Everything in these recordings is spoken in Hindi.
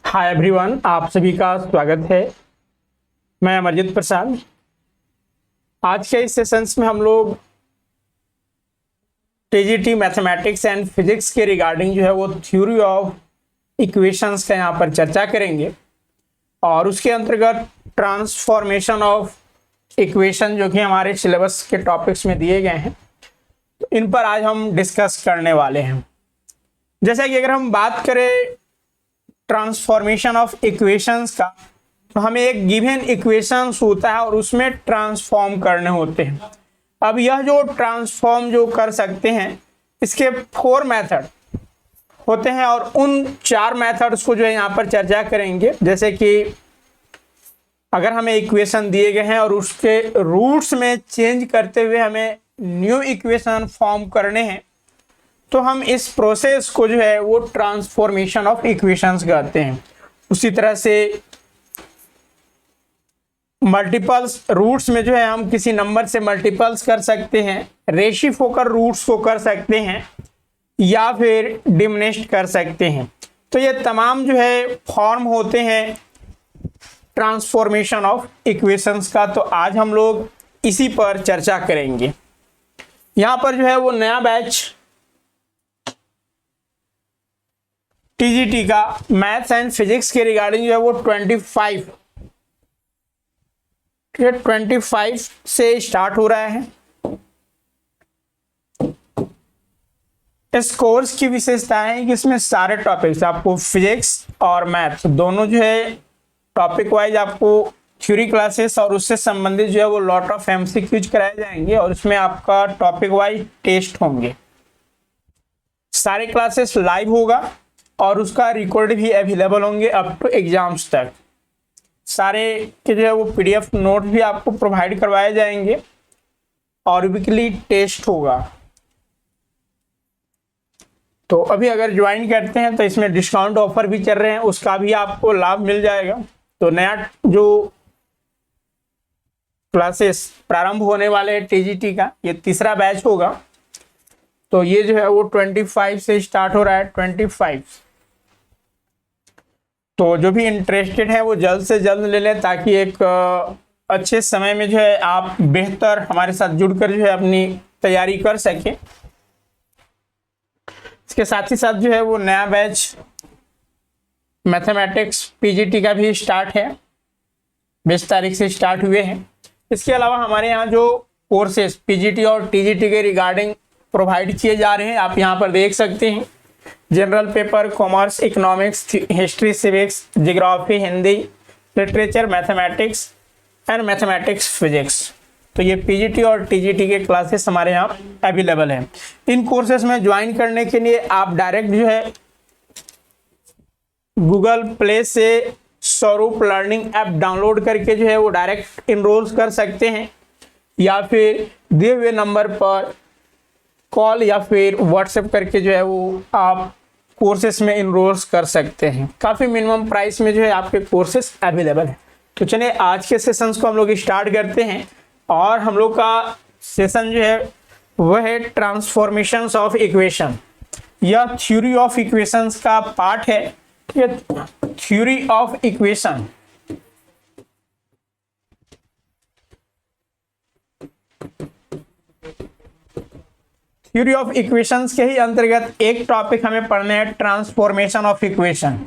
हाय एवरीवन, आप सभी का स्वागत है। मैं अमरजीत प्रसाद। आज के इस सेशंस में हम लोग टीजीटी मैथमेटिक्स एंड फिजिक्स के रिगार्डिंग जो है वो थ्योरी ऑफ इक्वेशंस का यहाँ पर चर्चा करेंगे और उसके अंतर्गत ट्रांसफॉर्मेशन ऑफ इक्वेशन जो कि हमारे सिलेबस के टॉपिक्स में दिए गए हैं, तो इन पर आज हम डिस्कस करने वाले हैं। जैसा कि अगर हम बात करें ट्रांसफॉर्मेशन ऑफ इक्वेशंस का, तो हमें एक गिवन इक्वेशंस होता है और उसमें ट्रांसफॉर्म करने होते हैं। अब यह जो ट्रांसफॉर्म जो कर सकते हैं, इसके 4 मेथड होते हैं और उन 4 मेथड्स को जो है यहाँ पर चर्चा करेंगे। जैसे कि अगर हमें इक्वेशन दिए गए हैं और उसके रूट्स में चेंज करते हुए हमें न्यू इक्वेशन फॉर्म करने हैं, तो हम इस प्रोसेस को जो है वो ट्रांसफॉर्मेशन ऑफ इक्वेशंस कहते हैं। उसी तरह से मल्टीपल्स रूट्स में जो है हम किसी नंबर से मल्टीपल्स कर सकते हैं, रेसिप्रोकल रूट्स को कर सकते हैं या फिर डिमिनिश्ड कर सकते हैं। तो ये तमाम जो है फॉर्म होते हैं ट्रांसफॉर्मेशन ऑफ इक्वेशंस का। तो आज हम लोग इसी पर चर्चा करेंगे। यहाँ पर जो है वो नया बैच टीजीटी का मैथ्स एंड फिजिक्स के रिगार्डिंग जो है वो 25 से स्टार्ट हो रहा है। इस कोर्स की विशेषता है कि इसमें सारे टॉपिक्स आपको फिजिक्स और मैथ्स दोनों जो है टॉपिक वाइज आपको थ्योरी क्लासेस और उससे संबंधित जो है वो लॉट ऑफ एमसीक्यूज कराए जाएंगे और उसमें आपका टॉपिक वाइज टेस्ट होंगे। सारे क्लासेस लाइव होगा और उसका रिकॉर्ड भी अवेलेबल होंगे अप टू एग्जाम्स तक। सारे के जो है वो पीडीएफ नोट भी आपको प्रोवाइड करवाए जाएंगे और वीकली टेस्ट होगा। तो अभी अगर ज्वाइन करते हैं तो इसमें डिस्काउंट ऑफर भी चल रहे हैं, उसका भी आपको लाभ मिल जाएगा। तो नया जो क्लासेस प्रारंभ होने वाले हैं टीजीटी का, ये तीसरा बैच होगा। तो ये जो है वो 25 से स्टार्ट हो रहा है, 25। तो जो भी इंटरेस्टेड है वो जल्द से जल्द ले लें ताकि एक अच्छे समय में जो है आप बेहतर हमारे साथ जुड़कर जो है अपनी तैयारी कर सकें। इसके साथ ही साथ जो है वो नया बैच मैथमेटिक्स पीजीटी का भी स्टार्ट है, 20 तारीख से स्टार्ट हुए हैं। इसके अलावा हमारे यहाँ जो कोर्सेस पीजीटी और टीजीटी के रिगार्डिंग प्रोवाइड किए जा रहे हैं, आप यहाँ पर देख सकते हैं। General paper, commerce, economics, history, civics, geography, Hindi, literature, mathematics and mathematics physics. तो ये पीजीटी और टीजीटी के क्लासेस हमारे यहाँ अवेलेबल हैं। इन कोर्सेस में ज्वाइन करने के लिए आप डायरेक्ट जो है गूगल प्ले से स्वरूप लर्निंग ऐप डाउनलोड करके जो है वो डायरेक्ट इनरोल कर सकते हैं या फिर दिए हुए नंबर पर कॉल या फिर व्हाट्सएप करके जो है वो आप कोर्सेस में इनरोल कर सकते हैं। काफ़ी मिनिमम प्राइस में जो है आपके कोर्सेस अवेलेबल हैं। तो चलिए आज के सेशंस को हम लोग स्टार्ट करते हैं और हम लोग का सेशन जो है वह है ट्रांसफॉर्मेशंस ऑफ इक्वेशन। यह थ्योरी ऑफ इक्वेशंस का पार्ट है। ये theory of equation theory of equations के ही अंतर्गत एक टॉपिक हमें पढ़ना है, transformation of equation.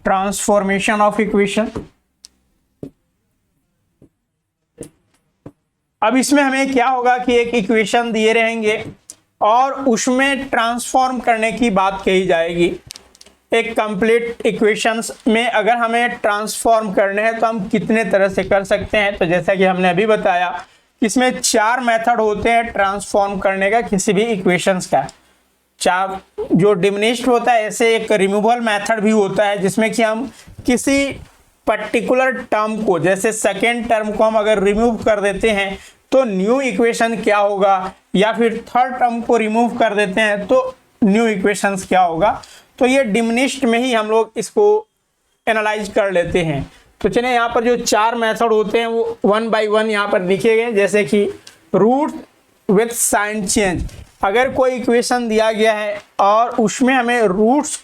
Transformation of equation. अब इसमें हमें क्या होगा कि एक इक्वेशन दिए रहेंगे और उसमें ट्रांसफॉर्म करने की बात कही जाएगी। एक कंप्लीट इक्वेशंस में अगर हमें ट्रांसफॉर्म करने हैं तो हम कितने तरह से कर सकते हैं। तो जैसा कि हमने अभी बताया, इसमें 4 मेथड होते हैं ट्रांसफॉर्म करने का किसी भी इक्वेशंस का। 4 जो डिमिनिश्ड होता है, ऐसे एक रिमूवल मेथड भी होता है जिसमें कि हम किसी पर्टिकुलर टर्म को, जैसे सेकेंड टर्म को हम अगर रिमूव कर देते हैं तो न्यू इक्वेशन क्या होगा, या फिर थर्ड टर्म को रिमूव कर देते हैं तो न्यू इक्वेशंस क्या होगा। तो ये डिमिनिश्ड में ही हम लोग इसको एनालाइज कर लेते हैं। तो चलिए यहाँ पर जो 4 मेथड होते हैं वो 1 बाय 1 यहाँ पर लिखे गए। जैसे कि रूट विथ साइन चेंज, अगर कोई इक्वेशन दिया गया है और उसमें हमें रूट्स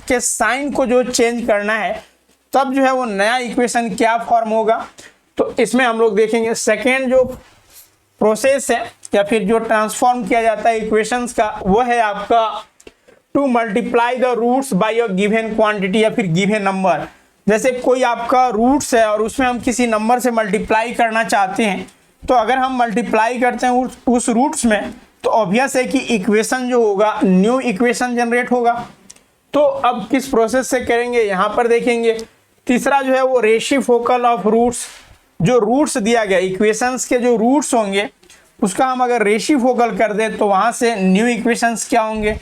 के साइन को जो चेंज करना है, तब जो है वो नया इक्वेशन क्या फॉर्म होगा। तो इसमें हम लोग देखेंगे सेकेंड जो प्रोसेस है या फिर जो ट्रांसफॉर्म किया जाता है इक्वेशंस का, वो है आपका to multiply the roots by a given quantity या फिर गिवन नंबर। जैसे कोई आपका रूट्स है और उसमें हम किसी नंबर से मल्टीप्लाई करना चाहते हैं, तो अगर हम मल्टीप्लाई करते हैं उस रूट्स में, तो ऑब्वियस है कि इक्वेशन जो होगा न्यू इक्वेशन जनरेट होगा। तो अब किस प्रोसेस से करेंगे यहाँ पर देखेंगे। तीसरा जो है वो रेसिप्रोकल ऑफ रूट्स, जो रूट्स दिया गया इक्वेशंस के जो रूट्स होंगे उसका हम अगर रेसिप्रोकल कर दें तो वहाँ से न्यू इक्वेशंस क्या होंगे।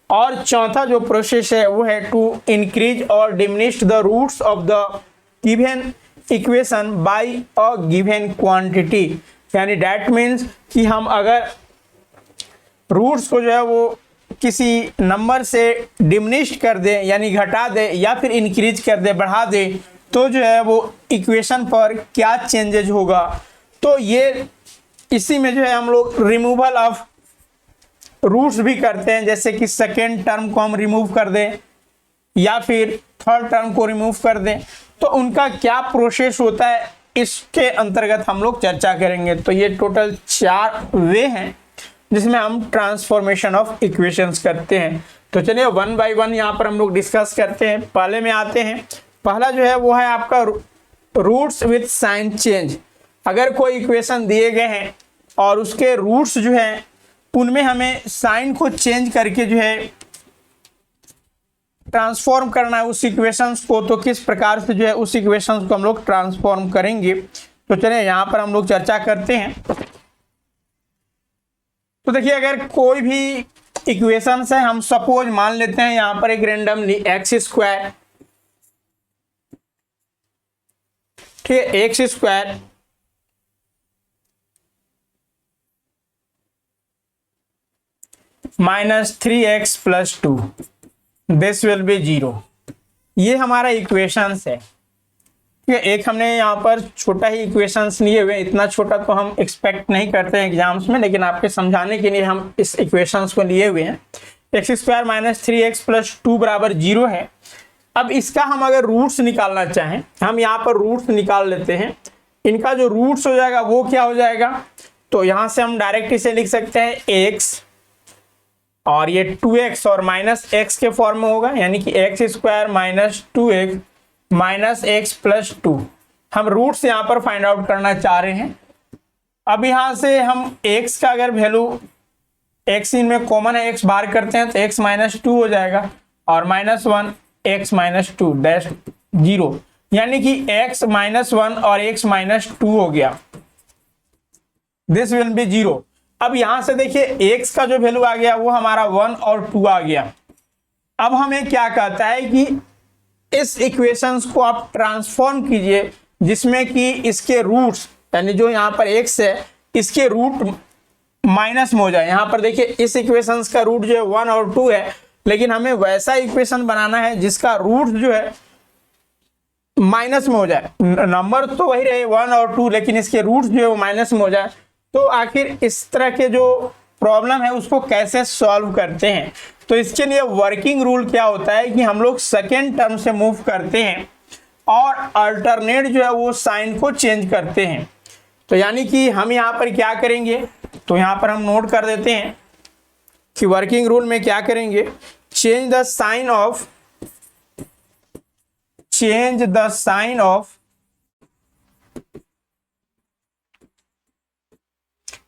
और चौथा जो प्रोसेस है वो है टू इंक्रीज और diminish the roots of the given equation by a given quantity, यानी डैट मीन्स कि हम अगर रूट्स को जो है वो किसी नंबर से डिमिनिश कर दें यानी घटा दें या फिर इंक्रीज कर दें बढ़ा दें, तो जो है वो इक्वेशन पर क्या चेंजेज होगा। तो ये इसी में जो है हम लोग रिमूवल ऑफ रूट्स भी करते हैं, जैसे कि सेकेंड टर्म को हम रिमूव कर दें या फिर थर्ड टर्म को रिमूव कर दें, तो उनका क्या प्रोसेस होता है इसके अंतर्गत हम लोग चर्चा करेंगे। तो ये टोटल 4 वे हैं जिसमें हम ट्रांसफॉर्मेशन ऑफ इक्वेशंस करते हैं। तो चलिए 1 बाय 1 यहाँ पर हम लोग डिस्कस करते हैं। पहले में आते हैं, पहला जो है वो है आपका रूट्स विथ साइन चेंज। अगर कोई इक्वेशन दिए गए हैं और उसके रूट्स जो हैं उनमें हमें साइन को चेंज करके जो है ट्रांसफॉर्म करना है उस इक्वेशंस को, तो किस प्रकार से जो है उस इक्वेशंस को हम लोग ट्रांसफॉर्म करेंगे। तो चलिए यहाँ पर हम लोग चर्चा करते हैं। तो देखिए अगर कोई भी इक्वेशन है, हम सपोज मान लेते हैं यहाँ पर एक रेंडमली एक्स स्क्वायर, ठीक है, x square -3x + 2 this will be 0। ये हमारा इक्वेशंस है, ठीक है। एक हमने यहाँ पर छोटा ही इक्वेशंस लिए हुए, इतना छोटा तो हम एक्सपेक्ट नहीं करते हैं एग्जाम्स में, लेकिन आपके समझाने के लिए हम इस इक्वेशंस को लिए हुए हैं। एक्स स्क्वायर -3x + 2 = 0 है। अब इसका हम अगर रूट्स निकालना चाहें, हम यहाँ पर रूट्स निकाल लेते हैं। इनका जो रूट्स हो जाएगा वो क्या हो जाएगा, तो यहाँ से हम डायरेक्ट इसे लिख सकते हैं x और ये 2x और -x के फॉर्म में होगा, यानी कि एक्स स्क्वायर -2x -x + 2। हम रूट्स यहाँ पर फाइंड आउट करना चाह रहे हैं। अब यहाँ से हम x का अगर वैल्यू, x इनमें कॉमन है, x बाहर करते हैं तो x -2 हो जाएगा और -1 x -2 डैश 0, यानी कि x -1 और x -2 हो गया। This will be 0। अब यहां से देखिए x का जो वैल्यू आ गया वो हमारा 1 और 2 आ गया। अब हमें क्या कहता है कि इस इक्वेशंस को आप ट्रांसफॉर्म कीजिए जिसमें कि इसके रूट्स, यानी जो यहाँ पर x है इसके रूट माइनस में हो जाए। यहाँ पर देखिए इस इक्वेशंस का रूट जो है 1 और 2 है, लेकिन हमें वैसा इक्वेशन बनाना है जिसका रूट जो है माइनस में हो जाए। नंबर तो वही रहे 1 और 2, लेकिन इसके रूट्स जो है वो माइनस में हो जाए। तो आखिर इस तरह के जो प्रॉब्लम है उसको कैसे सॉल्व करते हैं, तो इसके लिए वर्किंग रूल क्या होता है कि हम लोग सेकेंड टर्म से मूव करते हैं और अल्टरनेट जो है वो साइन को चेंज करते हैं। तो यानी कि हम यहाँ पर क्या करेंगे, तो यहाँ पर हम नोट कर देते हैं कि वर्किंग रूल में क्या करेंगे, change the sign of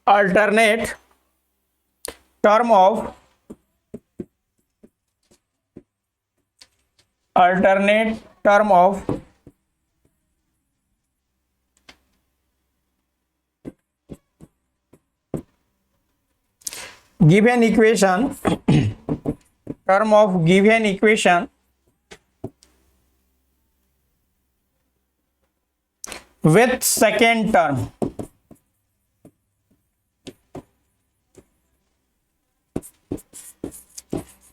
alternate term of given equation term of given equation with second term।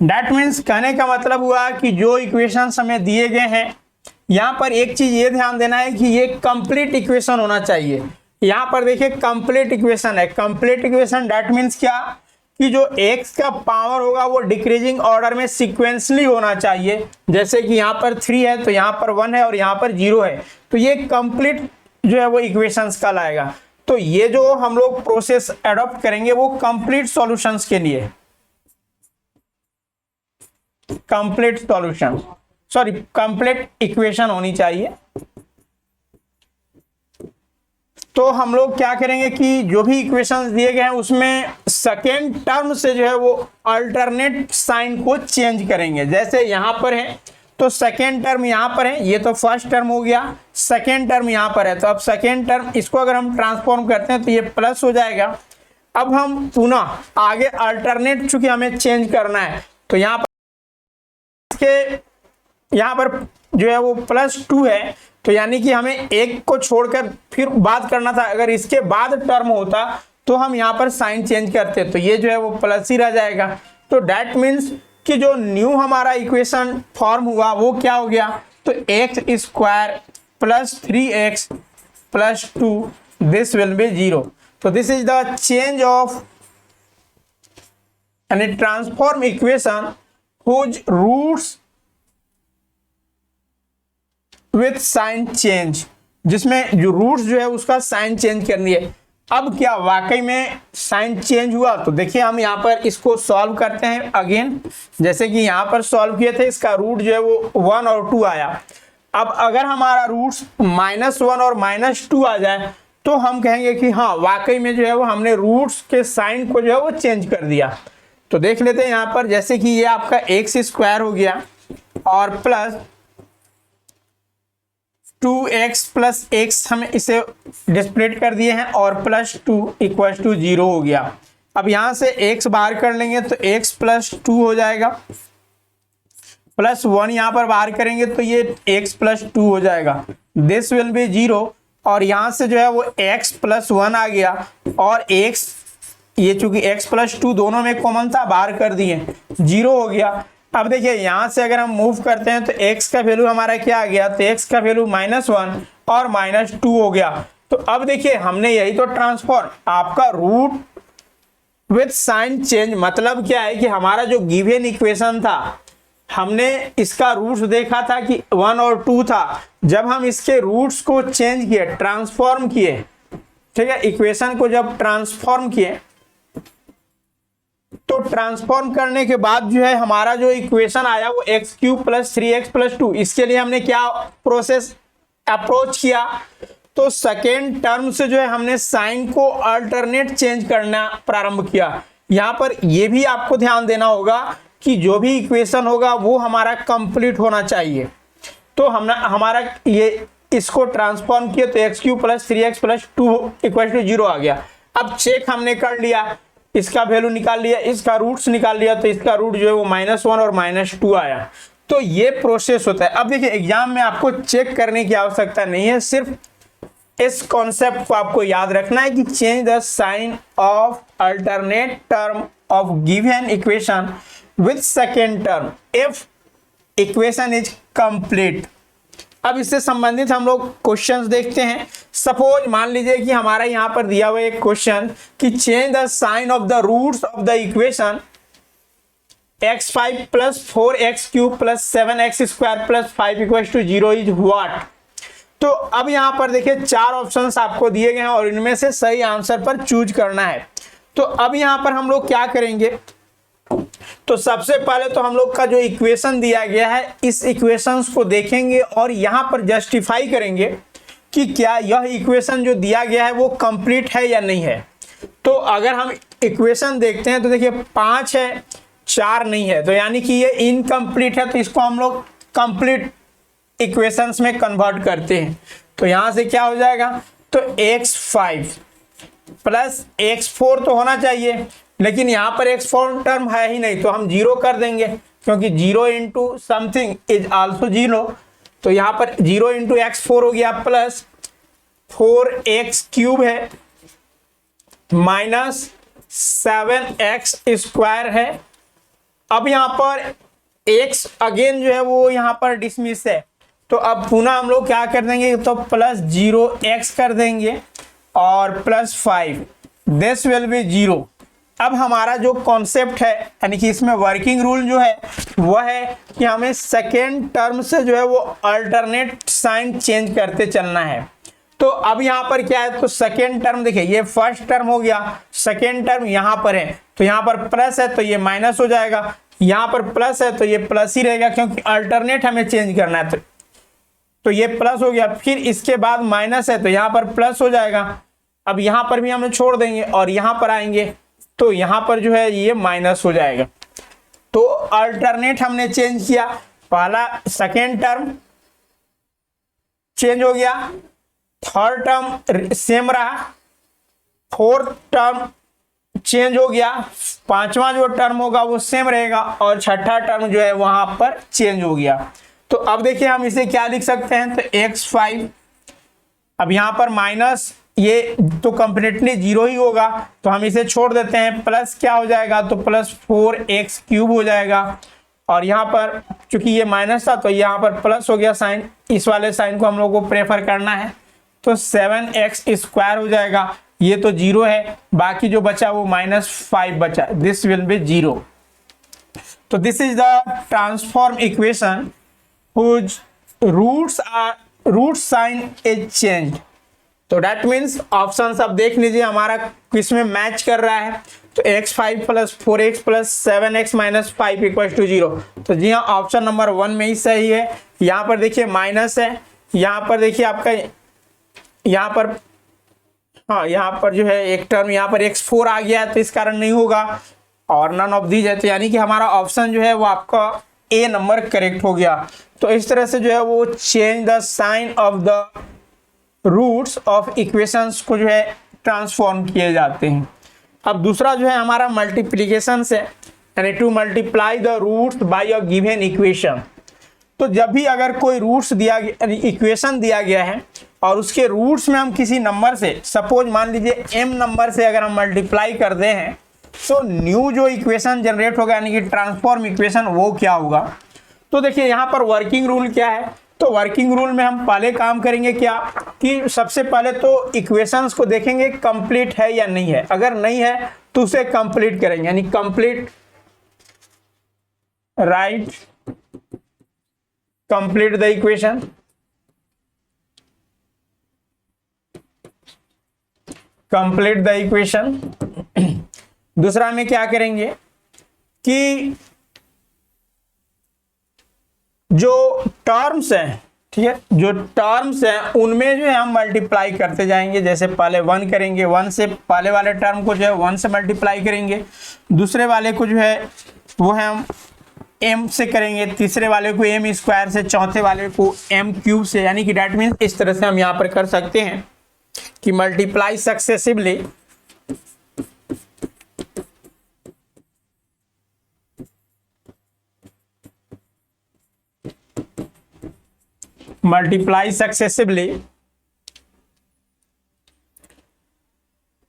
That means कहने का मतलब हुआ कि जो इक्वेशंस हमें दिए गए हैं, यहाँ पर एक चीज ये ध्यान देना है कि ये कंप्लीट इक्वेशन होना चाहिए। यहाँ पर देखिए कंप्लीट इक्वेशन है। कंप्लीट इक्वेशन दैट मीन्स क्या कि जो x का पावर होगा वो डिक्रीजिंग ऑर्डर में सीक्वेंसली होना चाहिए। जैसे कि यहाँ पर 3 है तो यहाँ पर 1 है और यहाँ पर 0 है, तो ये कंप्लीट जो है वो इक्वेशंस का लाएगा। तो ये जो हम लोग प्रोसेस एडॉप्ट करेंगे वो कंप्लीट सॉल्यूशंस के लिए, complete solution sorry complete equation होनी चाहिए। तो हम लोग क्या करेंगे कि जो भी इक्वेशंस दिए गए हैं उसमें सेकेंड टर्म से जो है वो अल्टरनेट साइन को चेंज करेंगे। जैसे यहाँ पर है तो सेकेंड टर्म यहाँ पर है, ये तो फर्स्ट टर्म हो गया, सेकेंड टर्म यहाँ पर है, तो अब सेकेंड टर्म इसको अगर हम ट्रांसफॉर्म करते हैं तो ये प्लस हो जाएगा। अब हम पुनः आगे अल्टरनेट चूंकि हमें चेंज करना है तो यहाँ पर जो है वो +2 है, तो यानी कि हमें एक को छोड़कर फिर बात करना था। अगर इसके बाद टर्म होता तो हम यहाँ पर साइन चेंज करते, तो ये जो है वो प्लस ही रह जाएगा। तो दैट मीन्स कि जो न्यू हमारा इक्वेशन फॉर्म हुआ वो क्या हो गया, तो x² + 3x + 2 this will be 0। तो this is the change of any transform equation whose roots with sign change, जिसमें जो रूट्स जो है उसका साइन चेंज करनी है। अब क्या वाकई में साइन चेंज हुआ, तो देखिए हम यहाँ पर इसको सॉल्व करते हैं अगेन। जैसे कि यहाँ पर सॉल्व किए थे, इसका रूट जो है वो 1 और 2 आया। अब अगर हमारा रूट्स -1 और -2 आ जाए तो हम कहेंगे कि हाँ वाकई में जो है वो हमने रूट्स के साइन को जो है वो चेंज कर दिया। तो देख लेते हैं यहाँ पर, जैसे कि ये आपका x² हो गया और प्लस 2x + x हम इसे डिस्प्लेट कर दिए हैं और +2 = 0 हो गया। अब यहाँ से x बाहर कर लेंगे तो x + 2 हो जाएगा, +1 यहाँ पर बाहर करेंगे तो ये x + 2 हो जाएगा, दिस विल बी 0। और यहाँ से जो है वो x + 1 आ गया और x ये चूंकि x + 2 दोनों में कॉमन था, बाहर कर दिए, 0 हो गया। अब देखिए यहाँ से अगर हम मूव करते हैं तो x का वैल्यू हमारा क्या आ गया, तो x का वैल्यू -1 और -2 हो गया। तो अब देखिए हमने यही तो ट्रांसफॉर्म, आपका रूट विथ साइन चेंज मतलब क्या है कि हमारा जो गिवन इक्वेशन था हमने इसका रूट्स देखा था कि 1 और 2 था। जब हम इसके रूट्स को चेंज किए, ट्रांसफॉर्म किए, ठीक है, इक्वेशन को जब ट्रांसफॉर्म किए तो ट्रांसफॉर्म करने के बाद जो है हमारा जो इक्वेशन आया वो x³ + 3x + 2, इसके लिए हमने क्या प्रोसेस अप्रोच किया, तो सेकेंड टर्म से जो है हमने साइन को अल्टरनेट चेंज करना प्रारंभ किया। यहाँ पर ये भी आपको ध्यान देना होगा कि जो भी इक्वेशन होगा वो हमारा कंप्लीट होना चाहिए। तो हमारा ये इसको ट्रांसफॉर्म किया तो x³ + 3x + 2 = 0 आ गया। अब चेक हमने कर लिया, इसका वैल्यू निकाल लिया, इसका रूट्स निकाल लिया, तो इसका रूट जो है वो -1 और -2 आया। तो ये प्रोसेस होता है। अब देखिए एग्जाम में आपको चेक करने की आवश्यकता नहीं है, सिर्फ इस कॉन्सेप्ट को आपको याद रखना है कि change the sign of alternate term of given equation with second term if equation is complete. अब इससे संबंधित हम लोग क्वेश्चंस देखते हैं। सपोज मान लीजिए कि हमारा यहाँ पर दिया हुआ एक क्वेश्चन कि change the sign of the roots of the equation x5 + 4x³ + 7x² + 5 = 0 is what. तो अब यहाँ पर देखिए 4 ऑप्शंस आपको दिए गए हैं और इनमें से सही आंसर पर चूज करना है। तो अब यहाँ पर हम लोग क्या करेंगे, तो सबसे पहले तो हम लोग का जो इक्वेशन दिया गया है इस इक्वेशंस को देखेंगे और यहाँ पर जस्टिफाई करेंगे कि क्या यह इक्वेशन जो दिया गया है वो कंप्लीट है या नहीं है। तो अगर हम इक्वेशन देखते हैं तो देखिए 5 है, 4 नहीं है, तो यानी कि ये इनकम्प्लीट है, तो इसको हम लोग कंप्लीट इक्वेशंस में कन्वर्ट करते हैं। तो यहाँ से क्या हो जाएगा, तो x5 + x4 तो होना चाहिए, लेकिन यहाँ पर x4 टर्म है ही नहीं, तो हम 0 कर देंगे क्योंकि 0 × समथिंग इज आल्सो 0। तो यहाँ पर 0 × x4 हो गया प्लस 4x³ है -7x² है। अब यहाँ पर x अगेन जो है वो यहाँ पर डिसमिस है, तो अब पुनः हम लोग क्या कर देंगे, तो +0x कर देंगे और +5 दिस विल बी 0। अब हमारा जो कॉन्सेप्ट है यानी कि इसमें वर्किंग रूल जो है वह है कि हमें सेकेंड टर्म से जो है वो अल्टरनेट साइन चेंज करते चलना है। तो अब यहाँ पर क्या है, तो सेकेंड टर्म देखिए ये फर्स्ट टर्म हो गया, सेकेंड टर्म यहाँ पर है तो यहाँ पर प्लस है तो ये माइनस हो जाएगा, यहाँ पर प्लस है तो ये प्लस ही रहेगा क्योंकि अल्टरनेट हमें चेंज करना है। तो ये प्लस हो गया, फिर इसके बाद माइनस है तो यहाँ पर प्लस हो जाएगा। अब यहाँ पर भी हमें छोड़ देंगे और यहाँ पर आएंगे तो यहाँ पर जो है ये माइनस हो जाएगा। तो अल्टरनेट हमने चेंज किया, पहला सेकेंड टर्म चेंज हो गया, थर्ड टर्म सेम रहा, फोर्थ टर्म चेंज हो गया, पांचवा जो टर्म होगा वो सेम रहेगा और छठा टर्म जो है वहां पर चेंज हो गया। तो अब देखिए हम इसे क्या लिख सकते हैं, तो x5, अब यहां पर माइनस ये तो कंप्लीटली जीरो ही होगा तो हम इसे छोड़ देते हैं, प्लस क्या हो जाएगा तो प्लस 4x³ हो जाएगा और यहाँ पर चूंकि ये माइनस था तो यहाँ पर प्लस हो गया साइन, इस वाले साइन को हम लोग को प्रेफर करना है तो 7x² हो जाएगा। ये तो जीरो है, बाकी जो बचा वो -5 बचा, दिस विल बी 0। तो this is the transform equation whose root sign is changed। तो दैट मीन्स ऑप्शन अब देख लीजिए हमारा किसमें मैच कर रहा है, तो x5 + 4x + 7x - 5 = 0। तो जी हाँ, ऑप्शन नंबर 1 में ही सही है। यहाँ पर देखिए माइनस है, यहाँ पर देखिए आपका यहाँ पर हाँ यहाँ पर जो है एक टर्म यहाँ पर x4 आ गया है तो इस कारण नहीं होगा और नन ऑफ दीज है, तो यानी कि हमारा ऑप्शन जो है वो आपका ए नंबर करेक्ट हो गया। तो इस तरह से जो है वो change the sign of the roots of equations को जो है ट्रांसफॉर्म किए जाते हैं। अब दूसरा जो है हमारा मल्टीप्लिकेशन से, यानी to multiply the roots by a given equation. तो जब भी अगर कोई रूट्स दिया गया, इक्वेशन दिया गया है और उसके रूट्स में हम किसी नंबर से, सपोज मान लीजिए m नंबर से अगर हम मल्टीप्लाई करते हैं तो न्यू जो इक्वेशन जनरेट होगा यानी कि ट्रांसफॉर्म इक्वेशन वो क्या होगा। तो देखिए यहाँ पर वर्किंग रूल क्या है, तो वर्किंग रूल में हम पहले काम करेंगे क्या कि सबसे पहले तो इक्वेशंस को देखेंगे कंप्लीट है या नहीं है, अगर नहीं है तो उसे कंप्लीट करेंगे, यानी complete right complete the equation. Complete the equation. दूसरा में क्या करेंगे कि जो टर्म्स हैं, ठीक है, जो टर्म्स हैं उनमें जो है हम मल्टीप्लाई करते जाएंगे। जैसे पहले 1 करेंगे, 1 से पहले वाले टर्म को जो है 1 से मल्टीप्लाई करेंगे, दूसरे वाले को जो है वो है हम m से करेंगे, तीसरे वाले को m² से, चौथे वाले को m³ से, यानी कि डैट मीन्स इस तरह से हम यहाँ पर कर सकते हैं कि मल्टीप्लाई सक्सेसिवली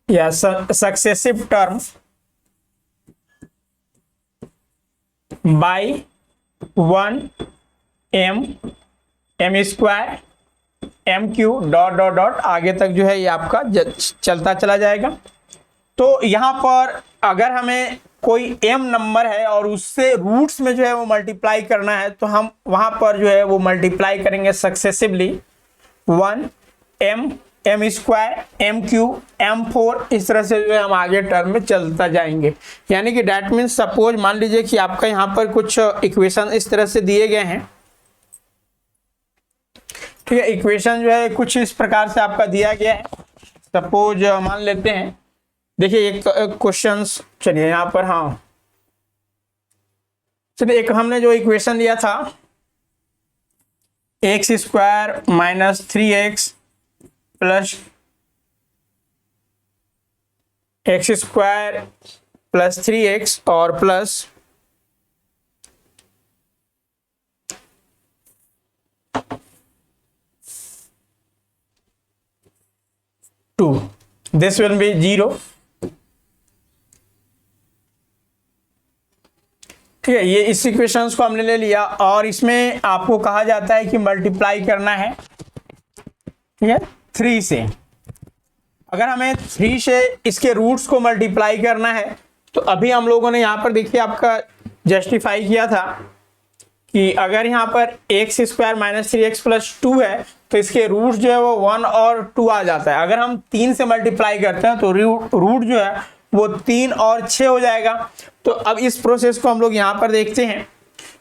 या successive term by 1 m² m³ ... आगे तक जो है ये आपका चलता चला जाएगा। तो यहाँ पर अगर हमें कोई m नंबर है और उससे रूट्स में जो है वो मल्टीप्लाई करना है तो हम वहाँ पर जो है वो मल्टीप्लाई करेंगे successively 1 m m² m³ m4, इस तरह से जो है हम आगे टर्म में चलता जाएंगे। यानी कि डैट मीन्स सपोज मान लीजिए कि आपका यहाँ पर कुछ इक्वेशन इस तरह से दिए गए हैं, ठीक है, इक्वेशन जो है कुछ इस प्रकार से आपका दिया गया है। सपोज मान लेते हैं, देखिए एक क्वेश्चन, चलिए यहाँ पर, हाँ चलिए एक हमने जो इक्वेशन लिया था x² - 3x plus x² + 3x और plus two, this will be 0। ठीक है, ये इस इक्वेशंस को हमने ले लिया और इसमें आपको कहा जाता है कि मल्टीप्लाई करना है, ठीक है, 3 से। अगर हमें 3 से इसके रूट्स को मल्टीप्लाई करना है तो अभी हम लोगों ने यहाँ पर देखिए आपका जस्टिफाई किया था कि अगर यहाँ पर x square minus 3x plus 2 है तो इसके रूट जो है वो 1 और 2 आ जाता है। अगर हम 3 से मल्टीप्लाई करते हैं तो रूट जो है वो 3 और 6 हो जाएगा। तो अब इस प्रोसेस को हम लोग यहाँ पर देखते हैं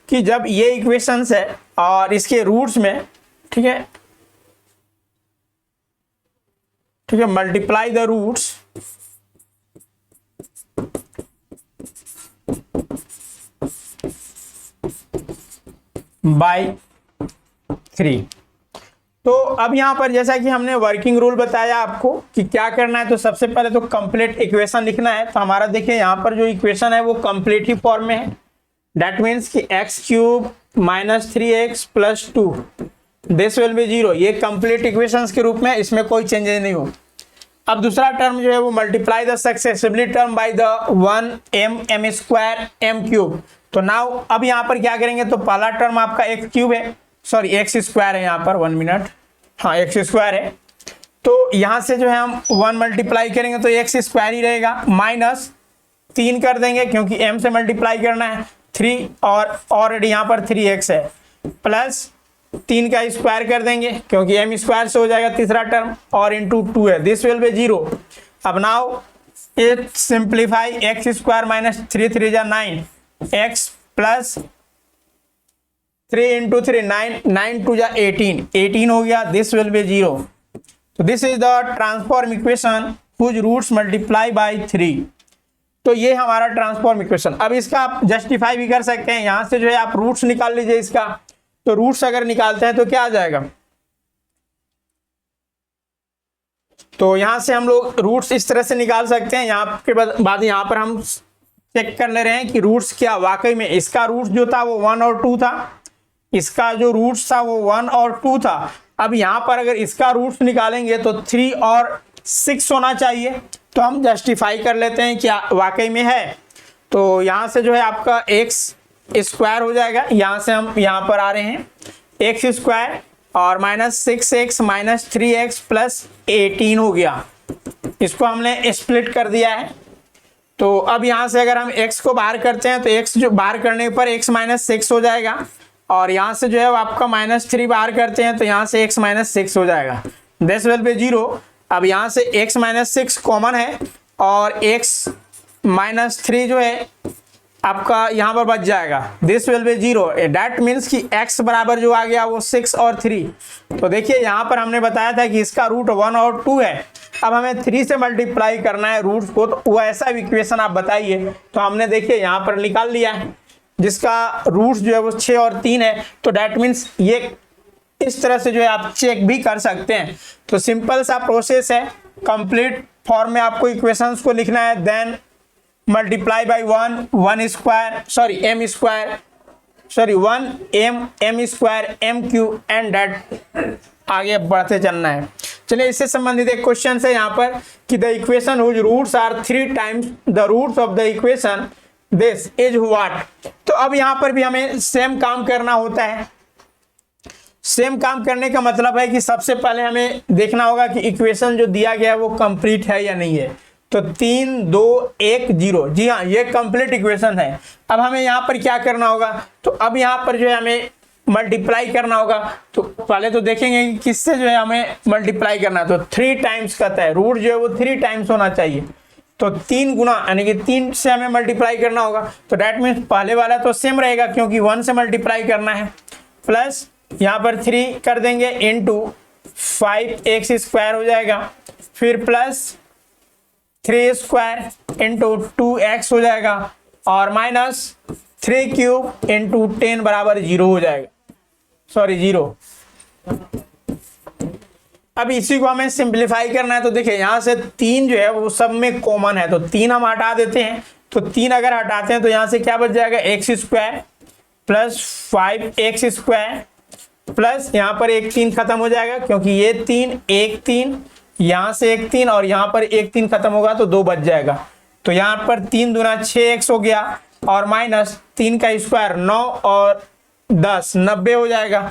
कि जब ये इक्वेशंस है और इसके रूट्स में, ठीक है, मल्टीप्लाई द रूट्स बाय 3। तो अब यहां पर जैसा कि हमने वर्किंग रूल बताया आपको कि क्या करना है, तो सबसे पहले तो कंप्लीट इक्वेशन लिखना है। तो हमारा देखिए यहां पर जो इक्वेशन है वो कंप्लीट ही फॉर्म में है। दैट मीन्स कि x cube minus 3x plus 2 this will be 0। ये कंप्लीट इक्वेशंस के रूप में, इसमें कोई चेंजेस नहीं हो। अब दूसरा टर्म जो है वो multiply the successively term by the 1m square m cube. तो नाउ अब यहाँ पर क्या करेंगे, तो पहला टर्म आपका एक्स क्यूब है, सॉरी एक्स स्क्वायर है यहाँ पर, 1 मिनट, हाँ एक्स स्क्वायर है। तो यहाँ से जो है हम 1 मल्टीप्लाई करेंगे तो एक्स स्क्वायर ही रहेगा, माइनस 3 कर देंगे क्योंकि m से मल्टीप्लाई करना है, 3 और ऑलरेडी यहाँ पर 3x है, प्लस 3 का स्क्वायर कर देंगे क्योंकि m स्क्वायर से हो जाएगा तीसरा टर्म, और इंटू 2 है, दिस विल बी 0। अब now it simplify x square minus 3 3 जा 9 x प्लस 3 इंटू 3 9 9 2 जा 18 18 हो गया, दिस विल बी 0। तो this is the transform equation whose roots multiply by 3। तो ये हमारा ट्रांसफॉर्म इक्वेशन। अब इसका आप जस्टिफाई भी कर सकते हैं, यहां से जो है आप रूट्स निकाल लीजिए इसका। तो रूट्स अगर निकालते हैं तो क्या आ जाएगा, तो यहां से हम लोग रूट्स इस तरह से निकाल सकते हैं। यहाँ के बाद यहाँ पर हम चेक कर ले रहे हैं कि रूट्स क्या वाकई में, इसका रूट जो था वो 1 और 2 था, इसका जो रूट्स था वो 1 और 2 था। अब यहाँ पर अगर इसका रूट्स निकालेंगे तो 3 और 6 होना चाहिए। तो हम जस्टिफाई कर लेते हैं क्या वाकई में है। तो यहाँ से जो है आपका एक्स स्क्वायर हो जाएगा, यहाँ से हम यहाँ पर आ रहे हैं एक्स स्क्वायर और minus 6x minus 3x plus 18 हो गया। इसको हमने स्प्लिट कर दिया है। तो अब यहाँ से अगर हम x को बाहर करते हैं तो x जो बाहर करने पर x माइनस 6 हो जाएगा, और यहाँ से जो है आपका माइनस 3 बाहर करते हैं तो यहाँ से x माइनस 6 हो जाएगा, दिस विल बी 0। अब यहाँ से x माइनस 6 कॉमन है और x माइनस 3 जो है आपका यहाँ पर बच जाएगा, this will be 0। That means कि x बराबर जो आ गया वो 6 और 3। तो देखिए यहाँ पर हमने बताया था कि इसका रूट 1 और 2 है। अब हमें 3 से मल्टीप्लाई करना है रूट्स को, तो वो ऐसा इक्वेशन आप बताइए। तो हमने देखिए यहाँ पर निकाल लिया है जिसका रूट्स जो है वो 6 और 3 है। तो दैट मीन्स ये इस तरह से जो है आप चेक भी कर सकते हैं। तो सिंपल सा प्रोसेस है, कंप्लीट फॉर्म में आपको इक्वेशंस को लिखना है, then multiply by 1 square sorry m square sorry 1m square m cube and that आगे बढ़ते चलना है। चलिए इससे संबंधित एक क्वेश्चन है यहाँ पर कि the equation whose roots are 3 times the roots of the equation this is what. तो अब यहाँ पर भी हमें सेम काम करना होता है। सेम काम करने का मतलब है कि सबसे पहले हमें देखना होगा कि इक्वेशन जो दिया गया है वो कंप्लीट है या नहीं है। तो 3 2 1 0, जी हाँ ये कंप्लीट इक्वेशन है। अब हमें यहाँ पर क्या करना होगा, तो अब यहाँ पर जो है हमें मल्टीप्लाई करना होगा। तो पहले तो देखेंगे कि किससे जो है हमें मल्टीप्लाई करना है। तो 3 टाइम्स कहता है, रूट जो है वो 3 टाइम्स होना चाहिए। तो 3 गुना यानी कि 3 से हमें मल्टीप्लाई करना होगा। तो डैट मीन्स पहले वाला तो सेम रहेगा क्योंकि 1 से मल्टीप्लाई करना है, प्लस यहाँ पर 3 कर देंगे इंटू 5x स्क्वायर हो जाएगा, फिर प्लस 3 स्क्वायर इंटू 2x हो जाएगा, और माइनस 3 क्यूब इंटू 10 बराबर 0 हो जाएगा, सॉरी 0। अब इसी को हमें सिंप्लीफाई करना है। तो देखिए यहाँ से 3 जो है वो सब में कॉमन है, तो 3 हम हटा देते हैं। तो 3 अगर हटाते हैं तो यहाँ से क्या बच जाएगा, x square plus 5x square plus यहाँ पर एक 3 खत्म हो जाएगा क्योंकि ये 3 एक 3 यहाँ से एक 3 और यहाँ पर एक 3 खत्म होगा तो 2 बच जाएगा। तो यहाँ पर 3 दूना 6x हो गया, और माइनस 3 का स्क्वायर 9 और 10 90 हो जाएगा।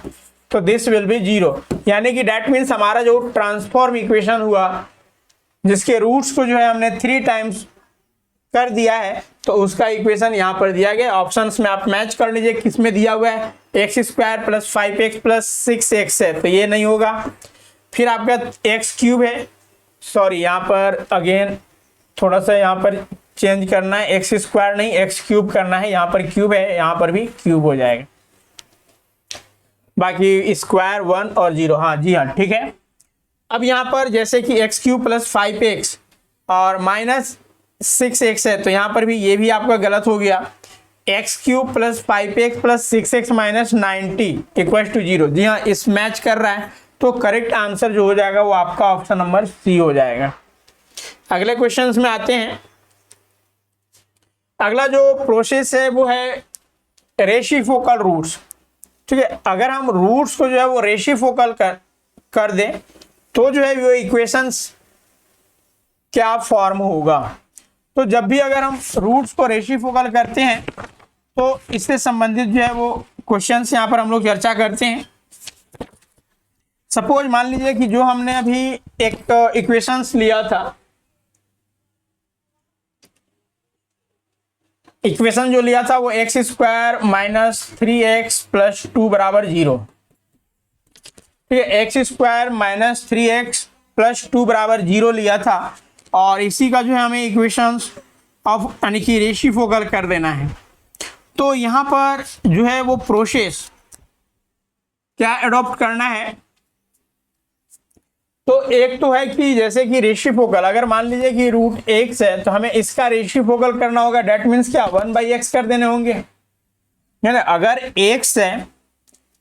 तो दिस विल बी 0, यानी कि डैट मीन्स हमारा जो ट्रांसफॉर्म इक्वेशन हुआ जिसके रूट्स को जो है हमने 3 टाइम्स कर दिया है तो उसका इक्वेशन यहाँ पर दिया गया। ऑप्शंस में आप मैच कर लीजिए किस में दिया हुआ है, x square plus 5x plus 6x है तो ये नहीं होगा। फिर आपका एक्स क्यूब है, सॉरी यहाँ पर अगेन थोड़ा सा यहाँ पर चेंज करना है, एक्स स्क्वायर नहीं एक्स क्यूब करना है, यहाँ पर क्यूब है यहाँ पर भी क्यूब हो जाएगा। बाकी स्क्वायर 1 और 0, हाँ जी हाँ ठीक है। अब यहाँ पर जैसे कि एक्स क्यूब प्लस 5x और माइनस 6x है तो यहाँ पर भी ये भी आपका गलत हो गया। X cube plus 5x plus 6x minus 90 equal to 0, जी हाँ इस मैच कर रहा है तो करेक्ट आंसर जो हो जाएगा वो आपका ऑप्शन नंबर सी हो जाएगा। अगले क्वेश्चंस में आते हैं। अगला जो प्रोसेस है वो है रेसिप्रोकल रूट्स, ठीक है। अगर हम रूट्स को जो है वो रेसिप्रोकल कर दें तो जो है वो इक्वेशंस क्या फॉर्म होगा। तो जब भी अगर हम रूट्स को रेसिप्रोकल करते हैं तो इससे संबंधित जो है वो क्वेश्चंस यहाँ पर हम लोग चर्चा करते हैं। सपोज मान लीजिए कि जो हमने अभी एक इक्वेशंस लिया था, इक्वेशन जो लिया था वो x square minus 3x plus 2 बराबर 0, ठीक है। X square minus 3x plus 2 बराबर 0 लिया था और इसी का जो है हमें इक्वेशंस ऑफ यानी कि रेसिप्रोकल कर देना है। तो यहाँ पर जो है वो प्रोसेस क्या अडॉप्ट करना है, तो एक तो है कि जैसे कि रेसिप्रोकल, अगर मान लीजिए कि रूट x है तो हमें इसका रेसिप्रोकल करना होगा, डेट मीन्स क्या 1/x कर देने होंगे, यानी अगर x है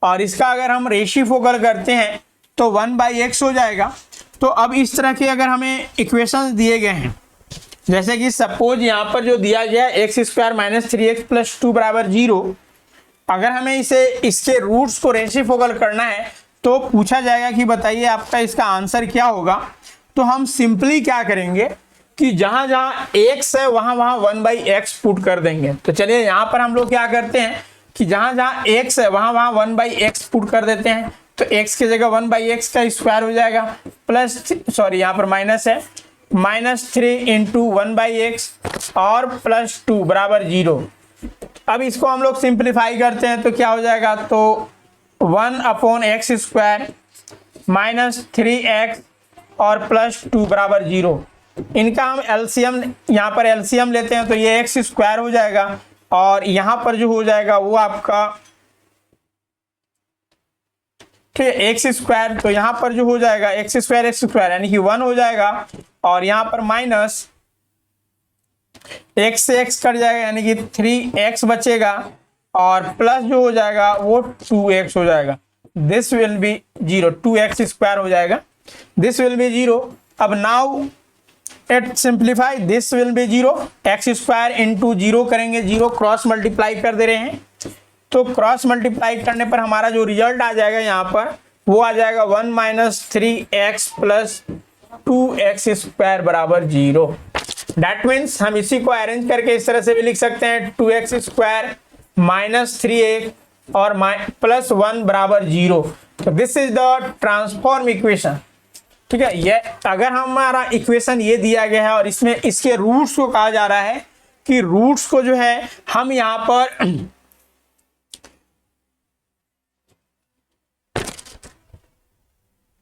और इसका अगर हम रेसिप्रोकल करते हैं तो 1/x हो जाएगा। तो अब इस तरह के अगर हमें इक्वेशंस दिए गए हैं, जैसे कि सपोज यहाँ पर जो दिया गया है x square minus 3x plus 2 बराबर 0, अगर हमें इसके रूट्स को रेसिप्रोकल करना है तो पूछा जाएगा कि बताइए आपका इसका आंसर क्या होगा। तो हम सिंपली क्या करेंगे कि जहां जहां x है वहां वहां 1/x पुट कर देंगे। तो चलिए यहाँ पर हम लोग क्या करते हैं कि जहां जहां x है वहां वहां 1/x पुट कर देते हैं। तो x की जगह 1/x का स्क्वायर हो जाएगा प्लस, सॉरी यहाँ पर माइनस है, -3 इंटू 1/x और प्लस 2 बराबर 0। अब इसको हम लोग सिंप्लीफाई करते हैं तो क्या हो जाएगा, तो 1/x स्क्वायर माइनस 3x और प्लस 2 बराबर 0। इनका हम एलसीएम, यहाँ पर एलसीएम लेते हैं तो ये एक्स स्क्वायर हो जाएगा और यहाँ पर जो हो जाएगा वो आपका, ठीक है, एक्स स्क्वायर, तो यहाँ पर जो हो जाएगा एक्स स्क्वायर यानी कि 1 हो जाएगा और यहाँ पर माइनस x से x कट जाएगा यानी कि 3x बचेगा और प्लस जो हो जाएगा वो 2x हो जाएगा। This will be 0, 2x square हो जाएगा, दिस विल बी 0। अब now at simplify, this will be 0, x square into 0 करेंगे, 0 क्रॉस मल्टीप्लाई कर दे रहे हैं तो क्रॉस मल्टीप्लाई करने पर हमारा जो रिजल्ट आ जाएगा यहाँ पर वो आ जाएगा 1 - 3x प्लस 2x स्क्वायर बराबर 0। दैट मीन्स हम इसी को अरेंज करके इस तरह से भी लिख सकते हैं 2x स्क्वायर माइनस 3x और प्लस 1 बराबर 0। तो this is the transform equation, ठीक है। ये अगर हमारा इक्वेशन ये दिया गया है और इसमें इसके रूट्स को कहा जा रहा है कि रूट्स को जो है हम यहाँ पर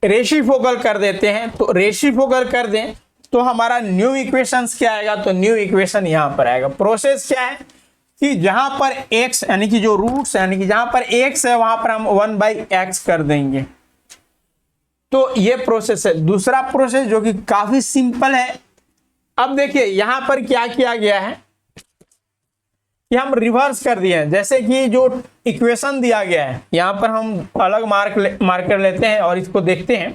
रेसिप्रोकल कर देते हैं। तो रेसिप्रोकल कर दें तो हमारा न्यू इक्वेशंस क्या आएगा, तो न्यू इक्वेशन यहाँ पर आएगा। प्रोसेस क्या है कि जहां पर x यानी कि जो रूट्स यानी कि जहां पर x है वहां पर हम 1/x कर देंगे। तो ये प्रोसेस है। दूसरा प्रोसेस जो कि काफी सिंपल है, अब देखिए यहां पर क्या किया गया है कि हम रिवर्स कर दिए हैं। जैसे कि जो इक्वेशन दिया गया है यहाँ पर हम अलग मार्कर लेते हैं और इसको देखते हैं।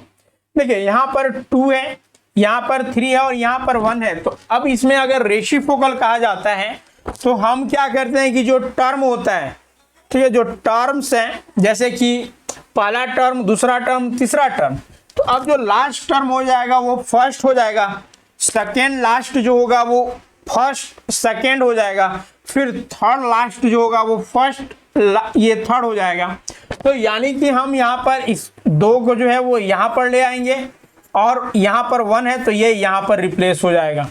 देखिए यहाँ पर 2 है, यहाँ पर 3 है और यहाँ पर 1 है। तो अब इसमें अगर रेसिप्रोकल कहा जाता है तो हम क्या करते हैं कि जो टर्म होता है, ठीक है, जो टर्म्स हैं जैसे कि पहला टर्म, दूसरा टर्म, तीसरा टर्म, तो अब जो लास्ट टर्म हो जाएगा वो फर्स्ट हो जाएगा, सेकेंड लास्ट जो होगा वो फर्स्ट सेकेंड हो जाएगा, फिर थर्ड लास्ट जो होगा वो फर्स्ट ये थर्ड हो जाएगा। तो यानी कि हम यहाँ पर इस 2 को जो है वो यहाँ पर ले आएंगे और यहाँ पर 1 है तो ये यहाँ पर रिप्लेस हो जाएगा।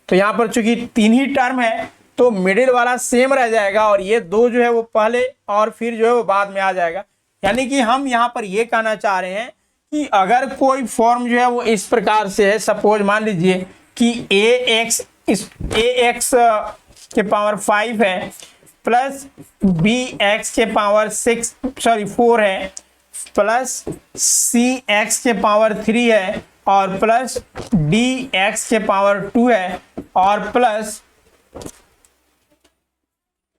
तो यहाँ पर चूंकि 3 ही टर्म है तो मिडिल वाला सेम रह जाएगा और ये 2 जो है वो पहले और फिर जो है वो बाद में आ जाएगा। यानी कि हम यहाँ पर ये कहना चाह रहे हैं कि अगर कोई फॉर्म जो है वो इस प्रकार से है, सपोज मान लीजिए कि ax के पावर 5 है प्लस bx के पावर 4 है प्लस cx के पावर 3 है और प्लस dx के पावर 2 है और प्लस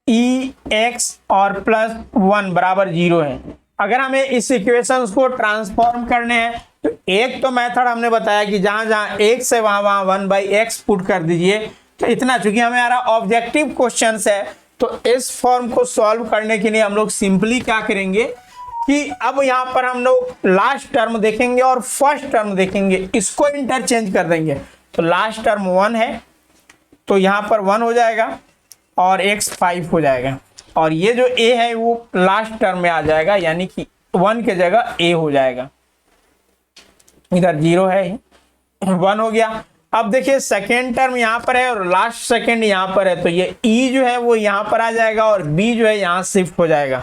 ex और प्लस 1 बराबर 0 है। अगर हमें इस इक्वेशंस को ट्रांसफॉर्म करने हैं तो एक तो मेथड हमने बताया कि जहां जहां x है वहां 1/x पुट कर दीजिए। तो इतना, चूंकि हमारा ऑब्जेक्टिव क्वेश्चन है तो इस फॉर्म को सॉल्व करने के लिए हम लोग सिंपली क्या करेंगे कि अब यहाँ पर हम लोग लास्ट टर्म देखेंगे और फर्स्ट टर्म देखेंगे, इसको इंटरचेंज कर देंगे। तो लास्ट टर्म 1 है तो यहाँ पर 1 हो जाएगा और x 5 हो जाएगा और ये जो a है वो लास्ट टर्म में आ जाएगा, यानी कि 1 की जगह a हो जाएगा। इधर 0 है, 1 हो गया। अब देखिए सेकेंड टर्म यहाँ पर है और लास्ट सेकेंड यहाँ पर है तो ये e जो है वो यहाँ पर आ जाएगा और b जो है यहाँ शिफ्ट हो जाएगा।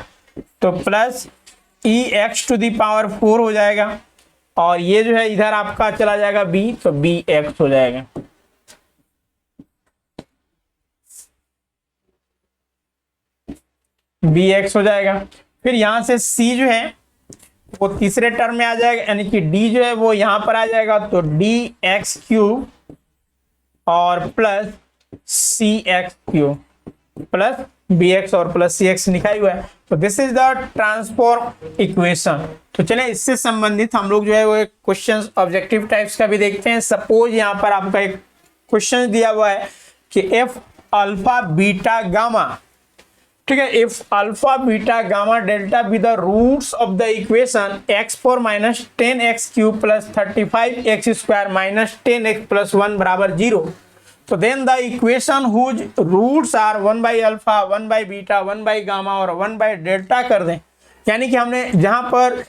तो plus ex to the power 4 हो जाएगा और ये जो है इधर आपका चला जाएगा b, तो bx हो जाएगा। bx हो जाएगा। फिर यहां से c जो है वो तीसरे टर्म में आ जाएगा, यानी कि d जो है वो यहां पर आ जाएगा तो dx क्यूब और plus cx cube plus bx और प्लस cx लिखा हुआ है। तो this is the transform equation. तो चलिए इससे संबंधित हम लोग जो है वो एक क्वेश्चन ऑब्जेक्टिव टाइप्स का भी देखते हैं। सपोज यहाँ पर आपका एक क्वेश्चन दिया हुआ है कि f अल्फा बीटा गामा, ठीक है, if alpha beta gamma delta be the roots of the equation x4 minus 10x cube plus 35x square minus 10x plus 1 बराबर 0, तो then the equation whose roots are 1 by alpha 1 by beta 1 by gamma और 1 बाई डेल्टा कर दें। यानी कि हमने जहां पर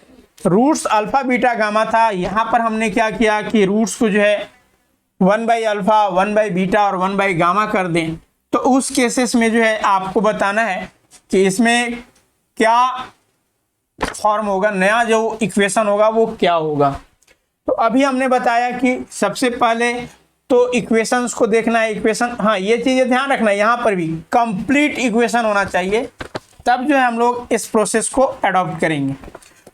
रूट्स अल्फा बीटा गामा था यहाँ पर हमने क्या किया कि रूट्स को जो है 1 बाई अल्फा 1 बाई बीटा और 1 बाई गामा कर दें। तो उस केसेस में जो है आपको बताना है कि इसमें क्या फॉर्म होगा, नया जो इक्वेशन होगा वो क्या होगा। तो अभी हमने बताया कि सबसे पहले तो इक्वेशंस को देखना है। इक्वेशन, हाँ ये चीजें ध्यान रखना है, यहाँ पर भी कंप्लीट इक्वेशन होना चाहिए, तब जो है हम लोग इस प्रोसेस को अडॉप्ट करेंगे।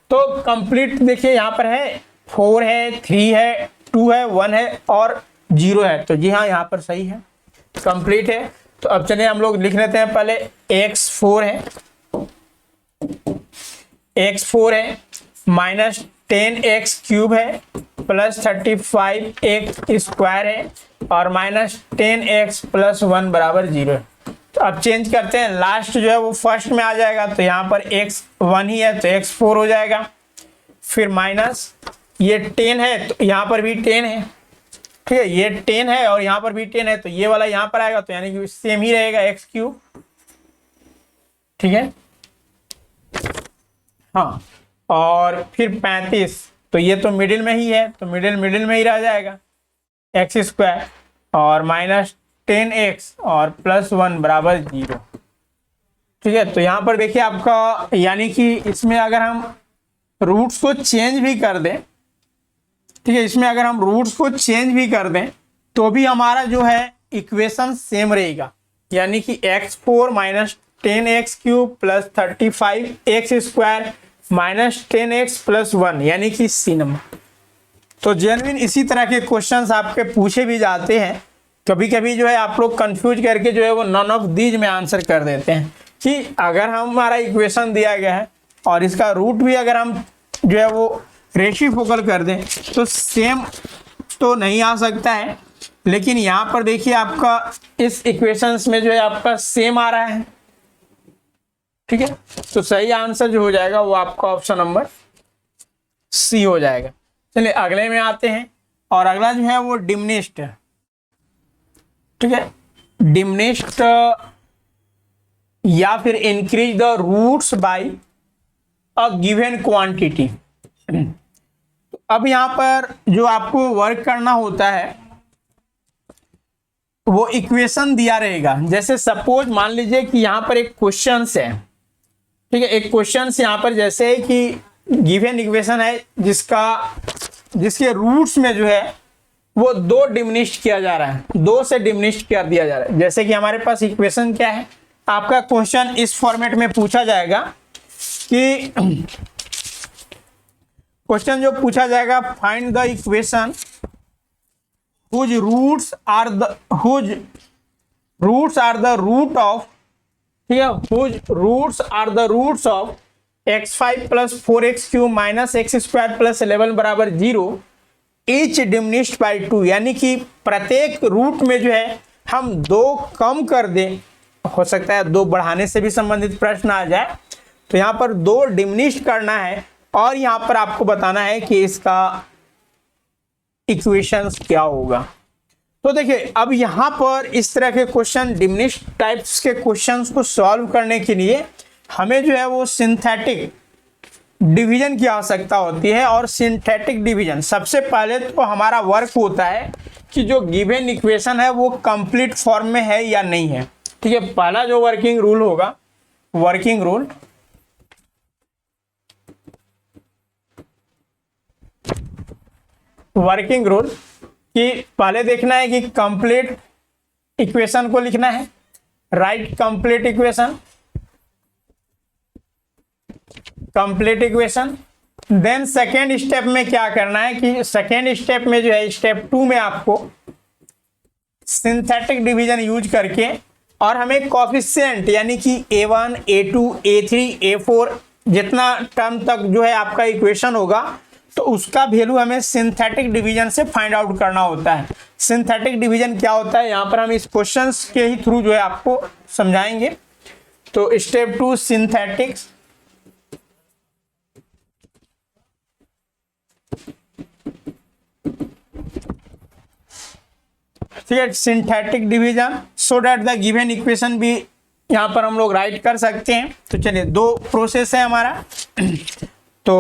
तो कंप्लीट देखिए यहाँ पर है 4 है 3 है 2 है 1 है और 0 है, तो जी हाँ यहाँ पर सही है, कंप्लीट है। तो अब चलिए हम लोग लिख लेते हैं। पहले x4 है, x4 है माइनस 10x क्यूब है प्लस 35x स्क्वायर है और माइनस 10x प्लस 1 बराबर 0 है। तो अब चेंज करते हैं, लास्ट जो है वो फर्स्ट में आ जाएगा तो यहाँ पर x1 ही है तो x4 हो जाएगा। फिर माइनस ये 10 है तो यहाँ पर भी 10 है, ठीक है, ये 10 है और यहाँ पर भी 10 है तो ये वाला यहाँ पर आएगा तो यानी कि सेम ही रहेगा x क्यूब, ठीक है। हाँ, और फिर 35 तो ये तो मिडिल में ही है तो मिडिल में ही रह जाएगा एक्स स्क्वायर और माइनस 10x और प्लस 1 बराबर 0, ठीक है। तो यहाँ पर देखिए आपका, यानी कि इसमें अगर हम रूट्स को चेंज भी कर दें, ठीक है, इसमें अगर हम रूट्स को चेंज भी कर दें तो भी हमारा जो है इक्वेशन सेम रहेगा, यानी कि x4 minus 10x cube plus 35x square minus 10x plus 1 यानी कि सी नंबर। तो जेन्युइन इसी तरह के क्वेश्चंस आपके पूछे भी जाते हैं, कभी कभी जो है आप लोग कंफ्यूज करके जो है वो नॉन ऑफ दीज में आंसर कर देते हैं कि अगर हमारा इक्वेशन दिया गया है और इसका रूट भी अगर हम जो है वो रेसिप्रोकल कर दें तो सेम तो नहीं आ सकता है, लेकिन यहाँ पर देखिए आपका इस इक्वेशंस में जो है आपका सेम आ रहा है, ठीक है। तो सही आंसर जो हो जाएगा वो आपका ऑप्शन नंबर सी हो जाएगा। चलिए अगले में आते हैं और अगला जो है वो डिमिनिश्ड है, ठीक है। डिमिनिश्ड या फिर increase the roots by a given quantity. अब यहां पर जो आपको वर्क करना होता है वो इक्वेशन दिया रहेगा। जैसे सपोज मान लीजिए कि यहाँ पर एक क्वेश्चन है, ठीक है, एक क्वेश्चन यहाँ पर जैसे है कि गिवन इक्वेशन है जिसके रूट्स में जो है वो 2 डिमिनिश्ड किया जा रहा है, 2 से डिमिनिश्ड कर दिया जा रहा है। जैसे कि हमारे पास इक्वेशन क्या है, आपका क्वेश्चन इस फॉर्मेट में पूछा जाएगा कि क्वेश्चन जो पूछा जाएगा, find the equation whose roots are the root of, ठीक है, whose roots are the roots of x5 plus 4x cube minus x square plus 11 बराबर 0 each diminished by 2, यानी कि प्रत्येक रूट में जो है हम 2 कम कर दें, हो सकता है 2 बढ़ाने से भी संबंधित प्रश्न आ जाए, तो यहाँ पर 2 डिमिनिश्ड करना है और यहाँ पर आपको बताना है कि इसका इक्वेशंस क्या होगा। तो देखिए अब यहाँ पर इस तरह के क्वेश्चन, डिमिनिश्ड टाइप्स के क्वेश्चंस को सॉल्व करने के लिए हमें जो है वो सिंथेटिक डिवीजन की आवश्यकता होती है। और सिंथेटिक डिवीजन सबसे पहले तो हमारा वर्क होता है कि जो गिवन इक्वेशन है वो कंप्लीट फॉर्म में है या नहीं है, ठीक है। पहला जो वर्किंग रूल होगा, वर्किंग रूल कि पहले देखना है कि कंप्लीट इक्वेशन को लिखना है, right complete equation, then second step में क्या करना है कि सेकेंड स्टेप में जो है स्टेप 2 में आपको सिंथेटिक डिवीजन यूज करके और हमें कोफिशिएंट यानी कि A1, A2, A3, A4 जितना टर्म तक जो है आपका इक्वेशन होगा तो उसका वैल्यू हमें सिंथेटिक डिवीजन से फाइंड आउट करना होता है। सिंथेटिक डिवीजन क्या होता है यहाँ पर हम इस क्वेश्चंस के ही थ्रू जो है आपको समझाएंगे। तो स्टेप 2 सिंथेटिक्स, ठीक है, synthetic division so that the given equation भी यहाँ पर हम लोग राइट कर सकते हैं। तो चलिए 2 प्रोसेस है हमारा। तो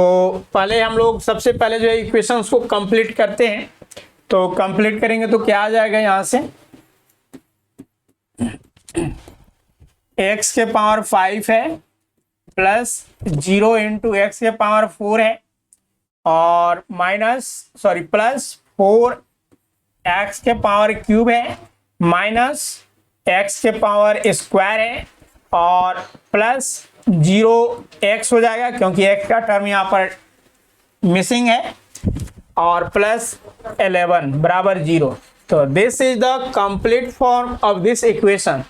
पहले हम लोग सबसे पहले जो है इक्वेशंस को कंप्लीट करते हैं। तो कंप्लीट करेंगे तो क्या आ जाएगा यहाँ से, x के पावर 5 है प्लस 0 इंटू एक्स के पावर 4 है और प्लस 4x के पावर क्यूब है माइनस x के पावर स्क्वायर है और प्लस 0x हो जाएगा क्योंकि x का टर्म यहाँ पर मिसिंग है और प्लस 11 बराबर 0। तो this is the complete form of this equation,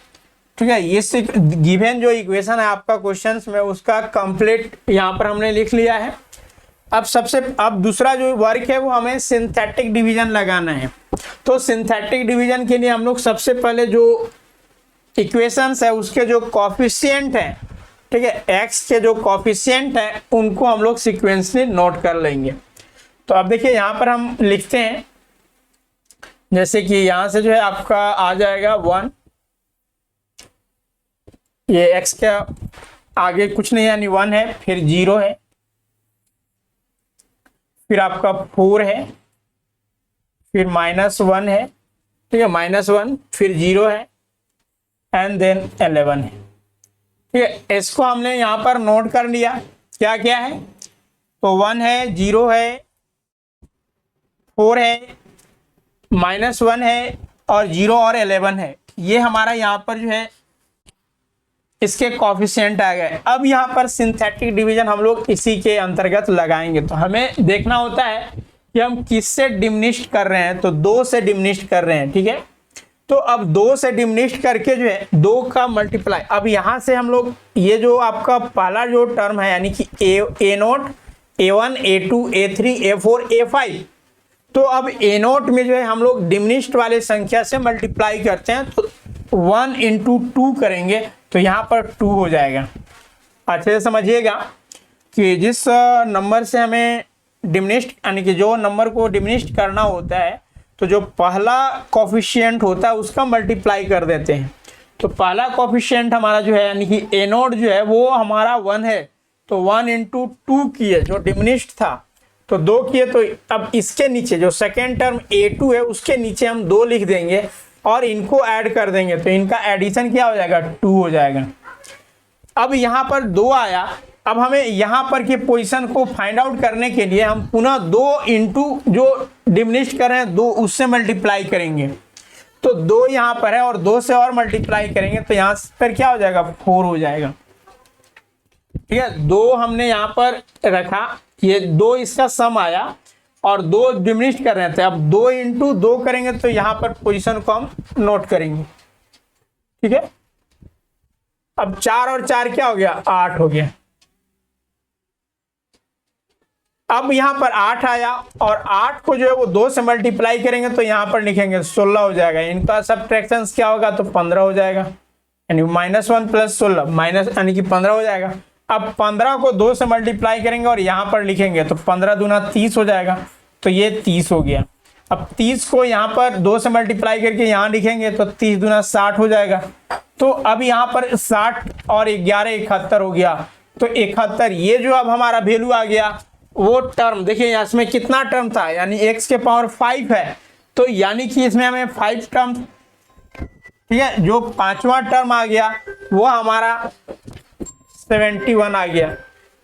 ठीक है। ये गिवन जो इक्वेशन है आपका क्वेश्चंस में उसका कंप्लीट यहाँ पर हमने लिख लिया है। अब दूसरा जो वर्क है वो हमें सिंथेटिक डिवीजन लगाना है। तो सिंथेटिक डिवीजन के लिए हम लोग सबसे पहले जो इक्वेशंस है उसके जो कोफिशिएंट है, ठीक है, x के जो कोफिशिएंट है उनको हम लोग सीक्वेंसली नोट कर लेंगे। तो अब देखिए यहाँ पर हम लिखते हैं, जैसे कि यहाँ से जो है आपका आ जाएगा 1, ये x का आगे कुछ नहीं यानी 1 है, फिर 0 है, फिर आपका 4 है, फिर -1 है, ठीक है, -1, फिर 0 है एंड देन 11 है, ठीक है। इसको हमने यहाँ पर नोट कर लिया, क्या क्या है, तो 1 है, 0 है, 4 है, -1 है और 0 और 11 है। ये हमारा यहाँ पर जो है इसके कोफिशिएंट आ गए। अब यहाँ पर सिंथेटिक डिवीजन हम लोग इसी के अंतर्गत लगाएंगे। तो हमें देखना होता है कि हम किससे डिमिनिश्ड कर रहे हैं, तो 2 से डिमिनिश्ड कर रहे हैं, ठीक है। तो अब 2 से डिमिनिश्ड करके जो है 2 का मल्टीप्लाई, अब यहाँ से हम लोग ये जो आपका पहला जो टर्म है यानी कि A0, A1, A2, A3, A4, A5, तो अब A0 में जो है हम लोग डिमिनिश्ड वाले संख्या से मल्टीप्लाई करते हैं। तो 1 इंटू 2 करेंगे तो यहाँ पर 2 हो जाएगा। अच्छे से समझिएगा कि जिस नंबर से हमें डिमिनिश्ड यानी कि जो नंबर को डिमिनिश्ड करना होता है तो जो पहला कोफिशिएंट होता है उसका मल्टीप्लाई कर देते हैं। तो पहला कोफिशिएंट हमारा जो है यानी कि A0 जो है वो हमारा 1 है, तो 1 इंटू 2 किए जो डिमिनिश्ड था तो 2 किए। तो अब इसके नीचे जो सेकेंड टर्म A2 है उसके नीचे हम 2 लिख देंगे और इनको ऐड कर देंगे तो इनका एडिशन क्या हो जाएगा, 2 हो जाएगा। अब यहाँ पर 2 आया, अब हमें यहाँ पर की पोजीशन को फाइंड आउट करने के लिए हम पुनः 2 इंटू जो डिमिनिश कर रहे हैं 2 उससे मल्टीप्लाई करेंगे। तो 2 यहाँ पर है और 2 से और मल्टीप्लाई करेंगे तो यहाँ पर क्या हो जाएगा, 4 हो जाएगा। ठीक है, 2 हमने यहाँ पर रखा, ये 2 इसका सम आया और 2 डिमिनिश कर रहे थे। अब 2 इंटू 2 करेंगे तो यहाँ पर पोजीशन को हम नोट करेंगे। ठीक है, अब 4 और 4 क्या हो गया, 8 हो गया। अब यहाँ पर 8 आया और 8 को जो है वो 2 से मल्टीप्लाई करेंगे तो यहाँ पर लिखेंगे 16 हो जाएगा। इनका सब्ट्रैक्शन क्या होगा, तो 15 हो जाएगा, यानी -1 + 16 माइनस यानी कि 15 हो जाएगा। अब 15 को 2 से मल्टीप्लाई करेंगे और यहाँ पर लिखेंगे तो 15 दूना 30 हो जाएगा, तो ये 30 हो गया। अब 30 को यहाँ पर 2 से मल्टीप्लाई करके यहाँ लिखेंगे तो 30 दूना 60 हो जाएगा। तो अब यहाँ पर 60 और 11 71 हो गया, तो 71 ये जो अब हमारा वैल्यू आ गया वो टर्म देखिए इसमें कितना टर्म था, यानी x के पावर 5 है, तो यानी कि इसमें हमें 5 टर्म, ठीक है, जो 5वां टर्म आ गया वो हमारा 71 आ गया।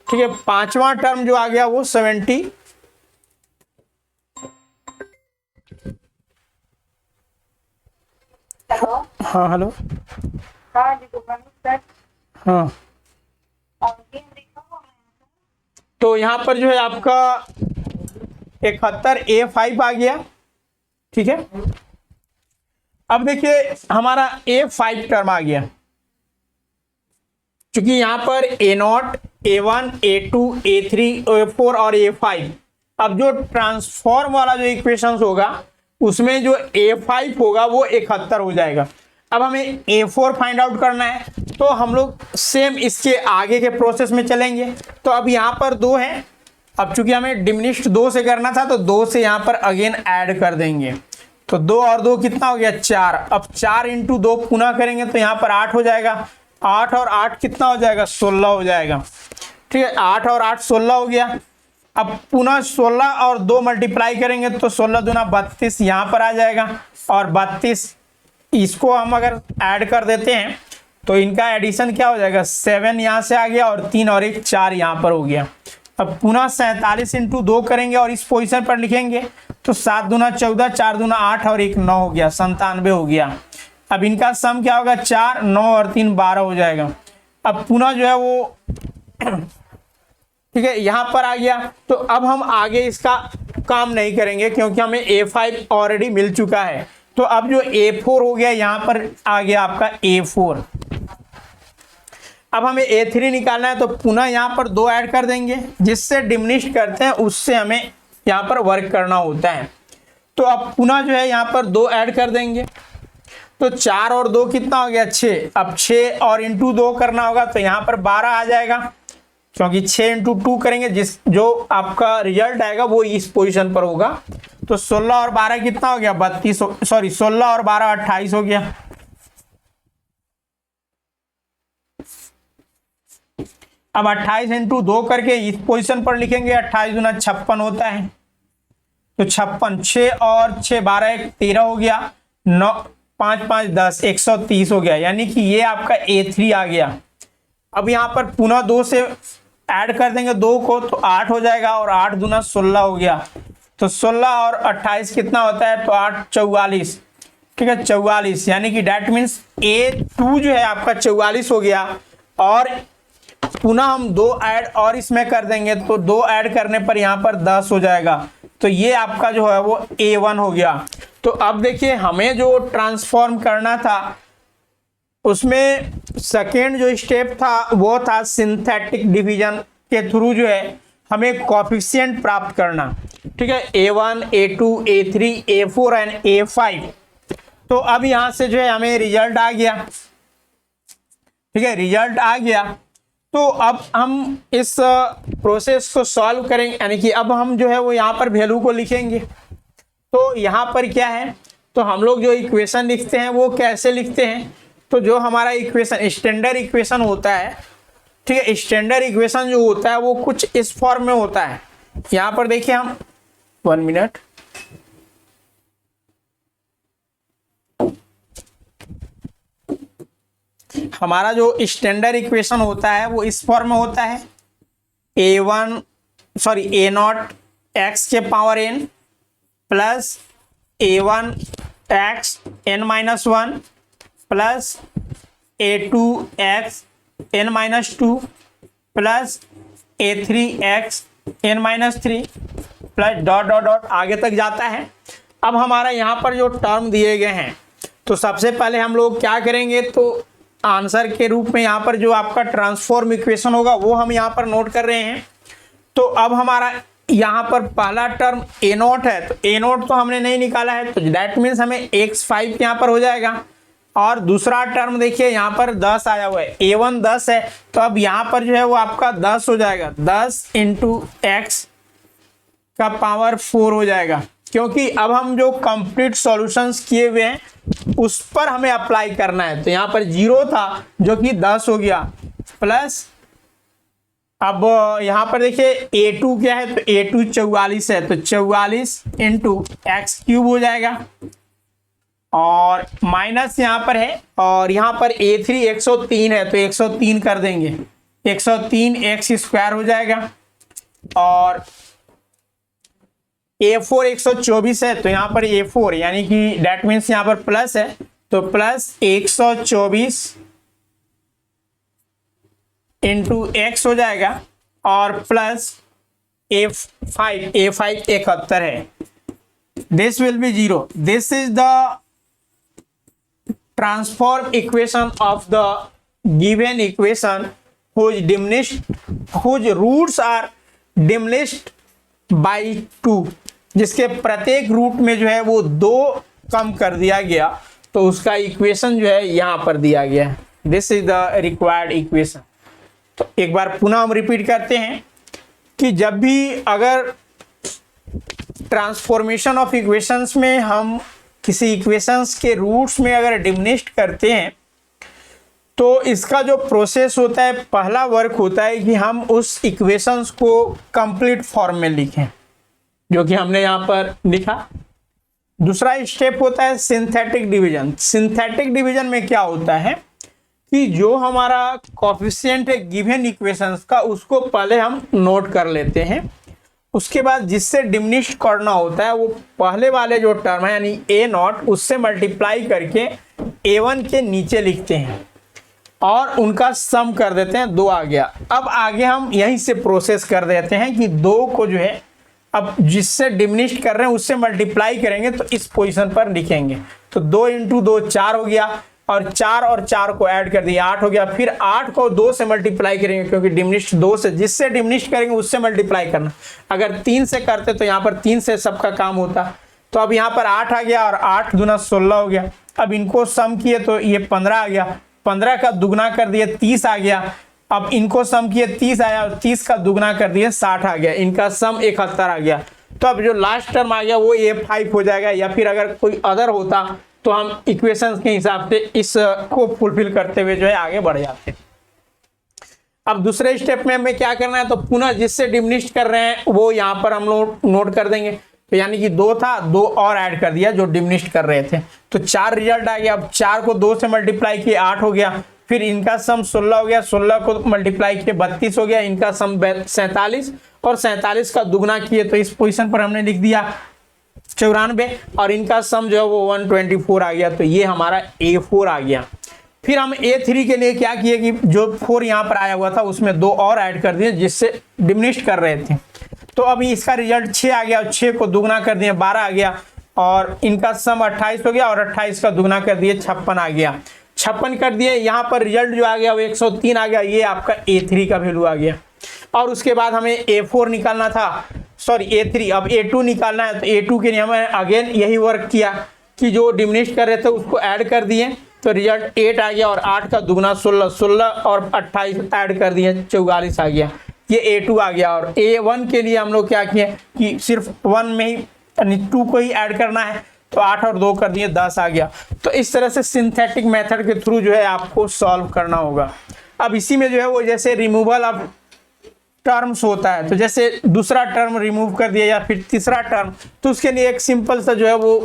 ठीक है, 5वां टर्म जो आ गया वो 70। हाँ हेलो, हाँ जी सर। हाँ तो यहाँ पर जो है आपका 71 A5 आ गया। ठीक है, अब देखिए हमारा A5 टर्म आ गया, क्योंकि यहाँ पर A0, A1, A2, A3, A4 और A5। अब जो ट्रांसफॉर्म वाला जो इक्वेशंस होगा उसमें जो A5 होगा वो 71 हो जाएगा। अब हमें A4 फाइंड आउट करना है, तो हम लोग सेम इसके आगे के प्रोसेस में चलेंगे। तो अब यहाँ पर 2 है, अब चूंकि हमें डिमिनिश्ड 2 से करना था तो 2 से यहाँ पर अगेन ऐड कर देंगे, तो 2 और 2 कितना हो गया, 4। अब 4 इंटू 2 पुनः करेंगे तो यहाँ पर 8 हो जाएगा, 8 और 8 कितना हो जाएगा, 16 हो जाएगा। ठीक है, 8 और 8 16 हो गया। अब पुनः 16 और 2 मल्टीप्लाई करेंगे तो 16 दूना 32 यहाँ पर आ जाएगा, और 32 इसको हम अगर ऐड कर देते हैं तो इनका एडिशन क्या हो जाएगा, 7 यहाँ से आ गया और 3 और 1 4 यहाँ पर हो गया। अब पुनः 47 इंटू 2 करेंगे और इस पोजीशन पर लिखेंगे तो 7 दूना 14, 4 दूना 8 और 1 9 हो गया, 97 हो गया। अब इनका सम क्या होगा, 4 9 और 3 12 हो जाएगा। अब पुनः जो है वो ठीक है यहाँ पर आ गया। तो अब हम आगे इसका काम नहीं करेंगे क्योंकि हमें A5 ऑलरेडी मिल चुका है। तो अब जो A4 हो गया यहाँ पर आ गया आपका A4। अब हमें A3 निकालना है, तो पुनः यहाँ पर 2 ऐड कर देंगे, जिससे डिमिनिश करते हैं उससे हमें यहाँ पर वर्क करना होता है। तो अब पुनः जो है यहाँ पर 2 ऐड कर देंगे, तो 4 और 2 कितना हो गया, 6। अब 6 और इंटू 2 करना होगा तो यहाँ पर 12 आ जाएगा, क्योंकि 6 इंटू 2 करेंगे, जो आपका रिजल्ट आएगा वो इस पोजीशन पर होगा। तो 16 और 12 कितना हो गया, 32, सॉरी 16 और 12 28 हो गया। अब 28 इंटू 2 करके इस पोजीशन पर लिखेंगे, 28 दूना 56 होता है, तो 56, 6 और 6 12 1 13 हो गया, 9 5 5 10 130 हो गया, यानी कि ये आपका A3 आ गया। अब यहाँ पर पुनः 2 से ऐड कर देंगे 2 को तो 8 हो जाएगा, और 8 दूना 16 हो गया, तो 16 और 28 कितना होता है, तो 8 44। ठीक है, 44, यानी कि डैट मीन्स A2 जो है आपका 44 हो गया। और पुनः हम 2 ऐड और इसमें कर देंगे, तो 2 ऐड करने पर यहाँ पर 10 हो जाएगा, तो ये आपका जो है वो A1 हो गया। तो अब देखिए हमें जो ट्रांसफॉर्म करना था उसमें सेकेंड जो स्टेप था वो था सिंथेटिक डिवीजन के थ्रू जो है हमें कोएफिशिएंट प्राप्त करना। ठीक है, A1, A2, A3, A4 and A5। तो अब यहाँ से जो है हमें रिजल्ट आ गया। ठीक है, रिजल्ट आ गया, तो अब हम इस प्रोसेस को सॉल्व करेंगे, यानी कि अब हम जो है वो यहाँ पर वैल्यू को लिखेंगे। तो यहाँ पर क्या है, तो हम लोग जो इक्वेशन लिखते हैं वो कैसे लिखते हैं, तो जो हमारा इक्वेशन स्टैंडर्ड इक्वेशन होता है, ठीक है, स्टैंडर्ड इक्वेशन जो होता है वो कुछ इस फॉर्म में होता है। यहाँ पर देखिए हम 1 मिनट, हमारा जो स्टैंडर्ड इक्वेशन होता है वो इस फॉर्म में होता है ए नॉट एक्स के power n plus A1 x n minus one plus A2 x n minus two plus A3 x n minus three plus dot dot dot आगे तक जाता है। अब हमारा यहाँ पर जो टर्म दिए गए हैं, तो सबसे पहले हम लोग क्या करेंगे, तो आंसर के रूप में यहाँ पर जो आपका ट्रांसफॉर्म इक्वेशन होगा वो हम यहाँ पर नोट कर रहे हैं। तो अब हमारा यहाँ पर पहला टर्म ए नोट है, तो ए नोट तो हमने नहीं निकाला है, तो दैट मीन्स हमें x5 यहाँ पर हो जाएगा। और दूसरा टर्म देखिए यहाँ पर 10 आया हुआ है, A1 10 है, तो अब यहाँ पर जो है वो आपका 10 हो जाएगा, 10 इंटू एक्स का पावर 4 हो जाएगा, क्योंकि अब हम जो कंप्लीट सॉल्यूशंस किए हुए हैं उस पर हमें अप्लाई करना है। तो यहाँ पर 0 था जो कि 10 हो गया, प्लस अब यहाँ पर देखिए A2 क्या है, तो A2 44 है, तो 44 इंटू एक्स क्यूब हो जाएगा, और माइनस यहाँ पर है, और यहाँ पर A3 103 है, तो 103 कर देंगे, 103 एक्स स्क्वायर हो जाएगा, और A4 124 है, तो यहाँ पर A4 यानी कि डेट मीन्स यहाँ पर प्लस है, तो प्लस 124 इंटू एक्स हो जाएगा, और प्लस A5 71 है, this will be 0। This is the transform equation of the given equation whose roots are diminished by 2, जिसके प्रत्येक रूट में जो है वो 2 कम कर दिया गया, तो उसका इक्वेशन जो है यहाँ पर दिया गया है। This is the required equation. तो एक बार पुनः हम रिपीट करते हैं कि जब भी अगर ट्रांसफॉर्मेशन ऑफ इक्वेशंस में हम किसी इक्वेशंस के रूट्स में अगर डिमिनिश्ड करते हैं, तो इसका जो प्रोसेस होता है, पहला वर्क होता है कि हम उस इक्वेशंस को कंप्लीट फॉर्म में लिखें, जो कि हमने यहाँ पर लिखा। दूसरा स्टेप होता है सिंथेटिक डिवीजन। सिंथेटिक डिवीजन में क्या होता है कि जो हमारा कोफिशिएंट है गिवन इक्वेशंस का, उसको पहले हम नोट कर लेते हैं, उसके बाद जिससे डिमिनिश करना होता है वो पहले वाले जो टर्म है यानी ए नॉट, उससे मल्टीप्लाई करके A1 के नीचे लिखते हैं और उनका सम कर देते हैं, 2 आ गया। अब आगे हम यहीं से प्रोसेस कर देते हैं कि 2 को जो है अब जिससे डिमिनिश कर रहे हैं उससे मल्टीप्लाई करेंगे, तो इस पोजीशन पर लिखेंगे, तो 2 इंटू 2 4 हो गया, और 4 और 4 को ऐड कर दिया 8 हो गया। फिर 8 को 2 से मल्टीप्लाई करेंगे, क्योंकि डिमिनिश 2 से, जिससे डिमिनिश करेंगे उससे मल्टीप्लाई करना। अगर 3 से करते तो यहाँ पर 3 से सबका काम होता। तो अब यहाँ पर 8 आ गया, और 8 दूना 16 हो गया। अब इनको सम किए तो ये 15 आ गया, 15 का दुगना कर दिए 30 आ गया। अब इनको सम किए 30 आया, और 30 का दुगना कर दिए 60 आ गया, इनका सम 71 आ गया। तो अब जो लास्ट टर्म आ गया वो A5 हो जाएगा, या फिर अगर कोई अदर होता तो हम इक्वेशंस के हिसाब से इस को फुलफिल करते हुए जो है आगे बढ़ जाते हैं। अब दूसरे स्टेप में हमें क्या करना है, तो पुनः जिससे डिमिनिश कर रहे हैं वो यहाँ पर हम लोग नोट कर देंगे। तो यानी कि 2 था, 2 और ऐड कर दिया जो डिमिनिश कर रहे थे, तो 4 रिजल्ट आ गया। अब 4 को 2 से मल्टीप्लाई किए 8 हो गया, फिर इनका सम 16 हो गया, 16 को मल्टीप्लाई किए 32 हो गया, इनका सम 47, और 47 का दुगना किए तो इस पोजीशन पर हमने लिख दिया 94, और इनका सम जो है वो 124 आ गया। तो ये हमारा A4 आ गया। फिर हम A3 के लिए क्या किए कि जो 4 यहाँ पर आया हुआ था उसमें 2 और ऐड कर दिए जिससे डिमिनिश कर रहे थे। तो अभी इसका रिजल्ट 6 आ गया, और 6 को दुगना कर दिए 12 आ गया, और इनका सम 28 हो गया, और 28 का दुगना कर दिए 56 आ गया। 56 कर दिए, यहाँ पर रिजल्ट जो आ गया वो 103 आ गया। ये आपका A3 का वैल्यू आ गया। और उसके बाद हमें A4 निकालना था, सॉरी A3, अब A2 निकालना है। तो A2 के लिए हमें अगेन यही वर्क किया कि जो डिमिनिश कर रहे थे उसको ऐड कर दिए, तो रिजल्ट 8 आ गया, और 8 का दुगना 16, 16 और 28 ऐड कर दिए 44 आ गया। ये A2 आ गया। और A1 के लिए हम लोग क्या किए कि सिर्फ 1 में ही यानी 2 को ही ऐड करना है, तो 8 और 2 कर दिए 10 आ गया। तो इस तरह से सिंथेटिक मेथड के थ्रू जो है आपको सॉल्व करना होगा। अब इसी में जो है वो जैसे रिमूवल ऑफ टर्म्स होता है, तो जैसे दूसरा टर्म रिमूव कर दिया या फिर तीसरा टर्म, तो उसके लिए एक सिंपल सा जो है वो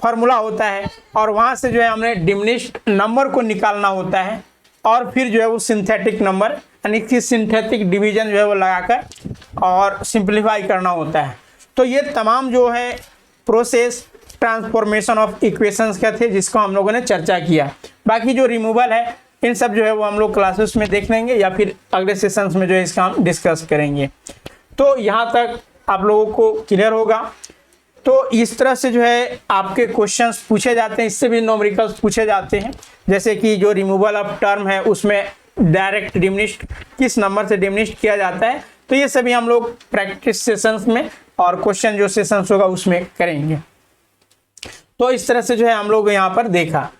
फार्मूला होता है, और वहां से जो है हमने डिमिनिश्ड नंबर को निकालना होता है। और फिर जो है वो सिंथेटिक नंबर यानी कि सिंथेटिक डिवीजन जो है वो लगाकर और सिंप्लीफाई करना होता है। तो ये तमाम जो है प्रोसेस ट्रांसफॉर्मेशन ऑफ इक्वेशंस का थे जिसको हम लोगों ने चर्चा किया। बाकी जो रिमूवल है इन सब जो है वो हम लोग क्लासेस में देख लेंगे या फिर अगले सेशंस में जो है इसका हम डिस्कस करेंगे। तो यहाँ तक आप लोगों को क्लियर होगा। तो इस तरह से जो है आपके क्वेश्चंस पूछे जाते हैं, इससे भी न्यूमेरिकल्स पूछे जाते हैं, जैसे कि जो रिमूवल ऑफ टर्म है उसमें डायरेक्ट डिमिनिश्ड किस नंबर से डिमिनिश्ड किया जाता है। तो ये सभी हम लोग प्रैक्टिस सेशंस में और क्वेश्चन जो सेशंस होगा उसमें करेंगे। तो इस तरह से जो है हम लोग यहाँ पर देखा।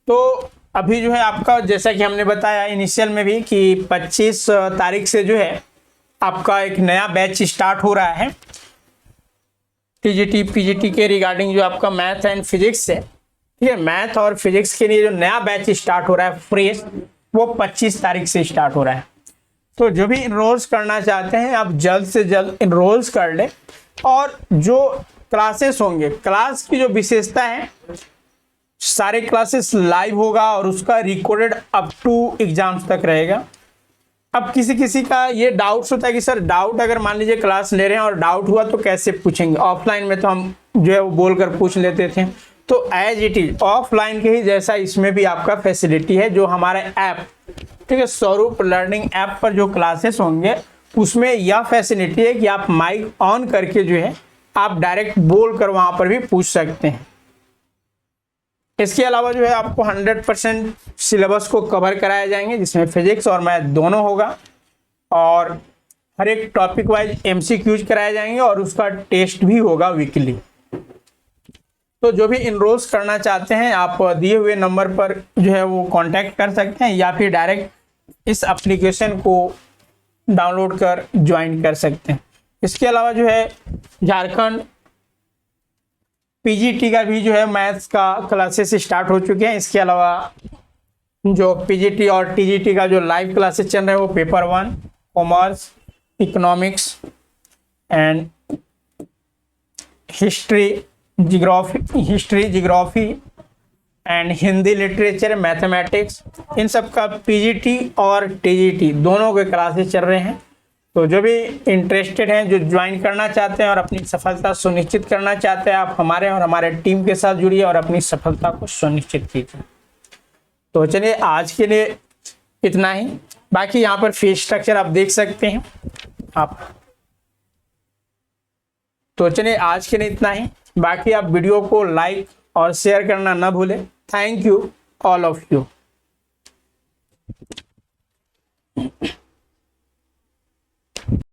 तो अभी जो है आपका जैसा कि हमने बताया इनिशियल में भी कि 25 तारीख से जो है आपका एक नया बैच स्टार्ट हो रहा है टीजीटी पीजीटी के रिगार्डिंग जो आपका मैथ एंड फिजिक्स है। ठीक है, मैथ और फिजिक्स के लिए जो नया बैच स्टार्ट हो रहा है फ्रेश, वो 25 तारीख से स्टार्ट हो रहा है। तो जो भी इनरोल्स करना चाहते हैं आप जल्द से जल्द इनरोल्स कर लें। और जो क्लासेस होंगे, क्लास की जो विशेषता है सारे क्लासेस लाइव होगा और उसका रिकॉर्डेड अप टू एग्जाम्स तक रहेगा। अब किसी किसी का ये डाउट्स होता है कि सर डाउट अगर मान लीजिए क्लास ले रहे हैं और डाउट हुआ तो कैसे पूछेंगे। ऑफलाइन में तो हम जो है वो बोलकर पूछ लेते थे। तो एज इट इज ऑफलाइन के ही जैसा इसमें भी आपका फैसिलिटी है। जो हमारा ऐप, ठीक है, स्वरूप लर्निंग ऐप पर जो क्लासेस होंगे उसमें यह फैसिलिटी है कि आप माइक ऑन करके जो है आप डायरेक्ट बोल कर वहाँ पर भी पूछ सकते हैं। इसके अलावा जो है आपको 100% सिलेबस को कवर कराए जाएंगे जिसमें फिजिक्स और मैथ दोनों होगा और हर एक टॉपिक वाइज एमसीक्यूज कराए जाएंगे और उसका टेस्ट भी होगा वीकली। तो जो भी इनरोल्स करना चाहते हैं आप दिए हुए नंबर पर जो है वो कांटेक्ट कर सकते हैं या फिर डायरेक्ट इस एप्लीकेशन को डाउनलोड कर ज्वाइन कर सकते हैं। इसके अलावा जो है झारखंड पीजीटी का भी जो है मैथ्स का क्लासेस स्टार्ट हो चुके हैं। इसके अलावा जो पीजीटी और टीजीटी का जो लाइव क्लासेस चल रहे हैं वो paper 1 commerce, economics and history geography and Hindi literature, mathematics, इन सब का पीजीटी और टीजीटी दोनों के क्लासेस चल रहे हैं। तो जो भी इंटरेस्टेड हैं, जो ज्वाइन करना चाहते हैं और अपनी सफलता सुनिश्चित करना चाहते हैं, आप हमारे और हमारे टीम के साथ जुड़िए और अपनी सफलता को सुनिश्चित कीजिए। तो चलिए आज के लिए इतना ही। बाकी यहाँ पर फीस स्ट्रक्चर आप देख सकते हैं आप। तो चलिए आज के लिए इतना ही। बाकी आप वीडियो को लाइक और शेयर करना ना भूलें। Thank you all of you.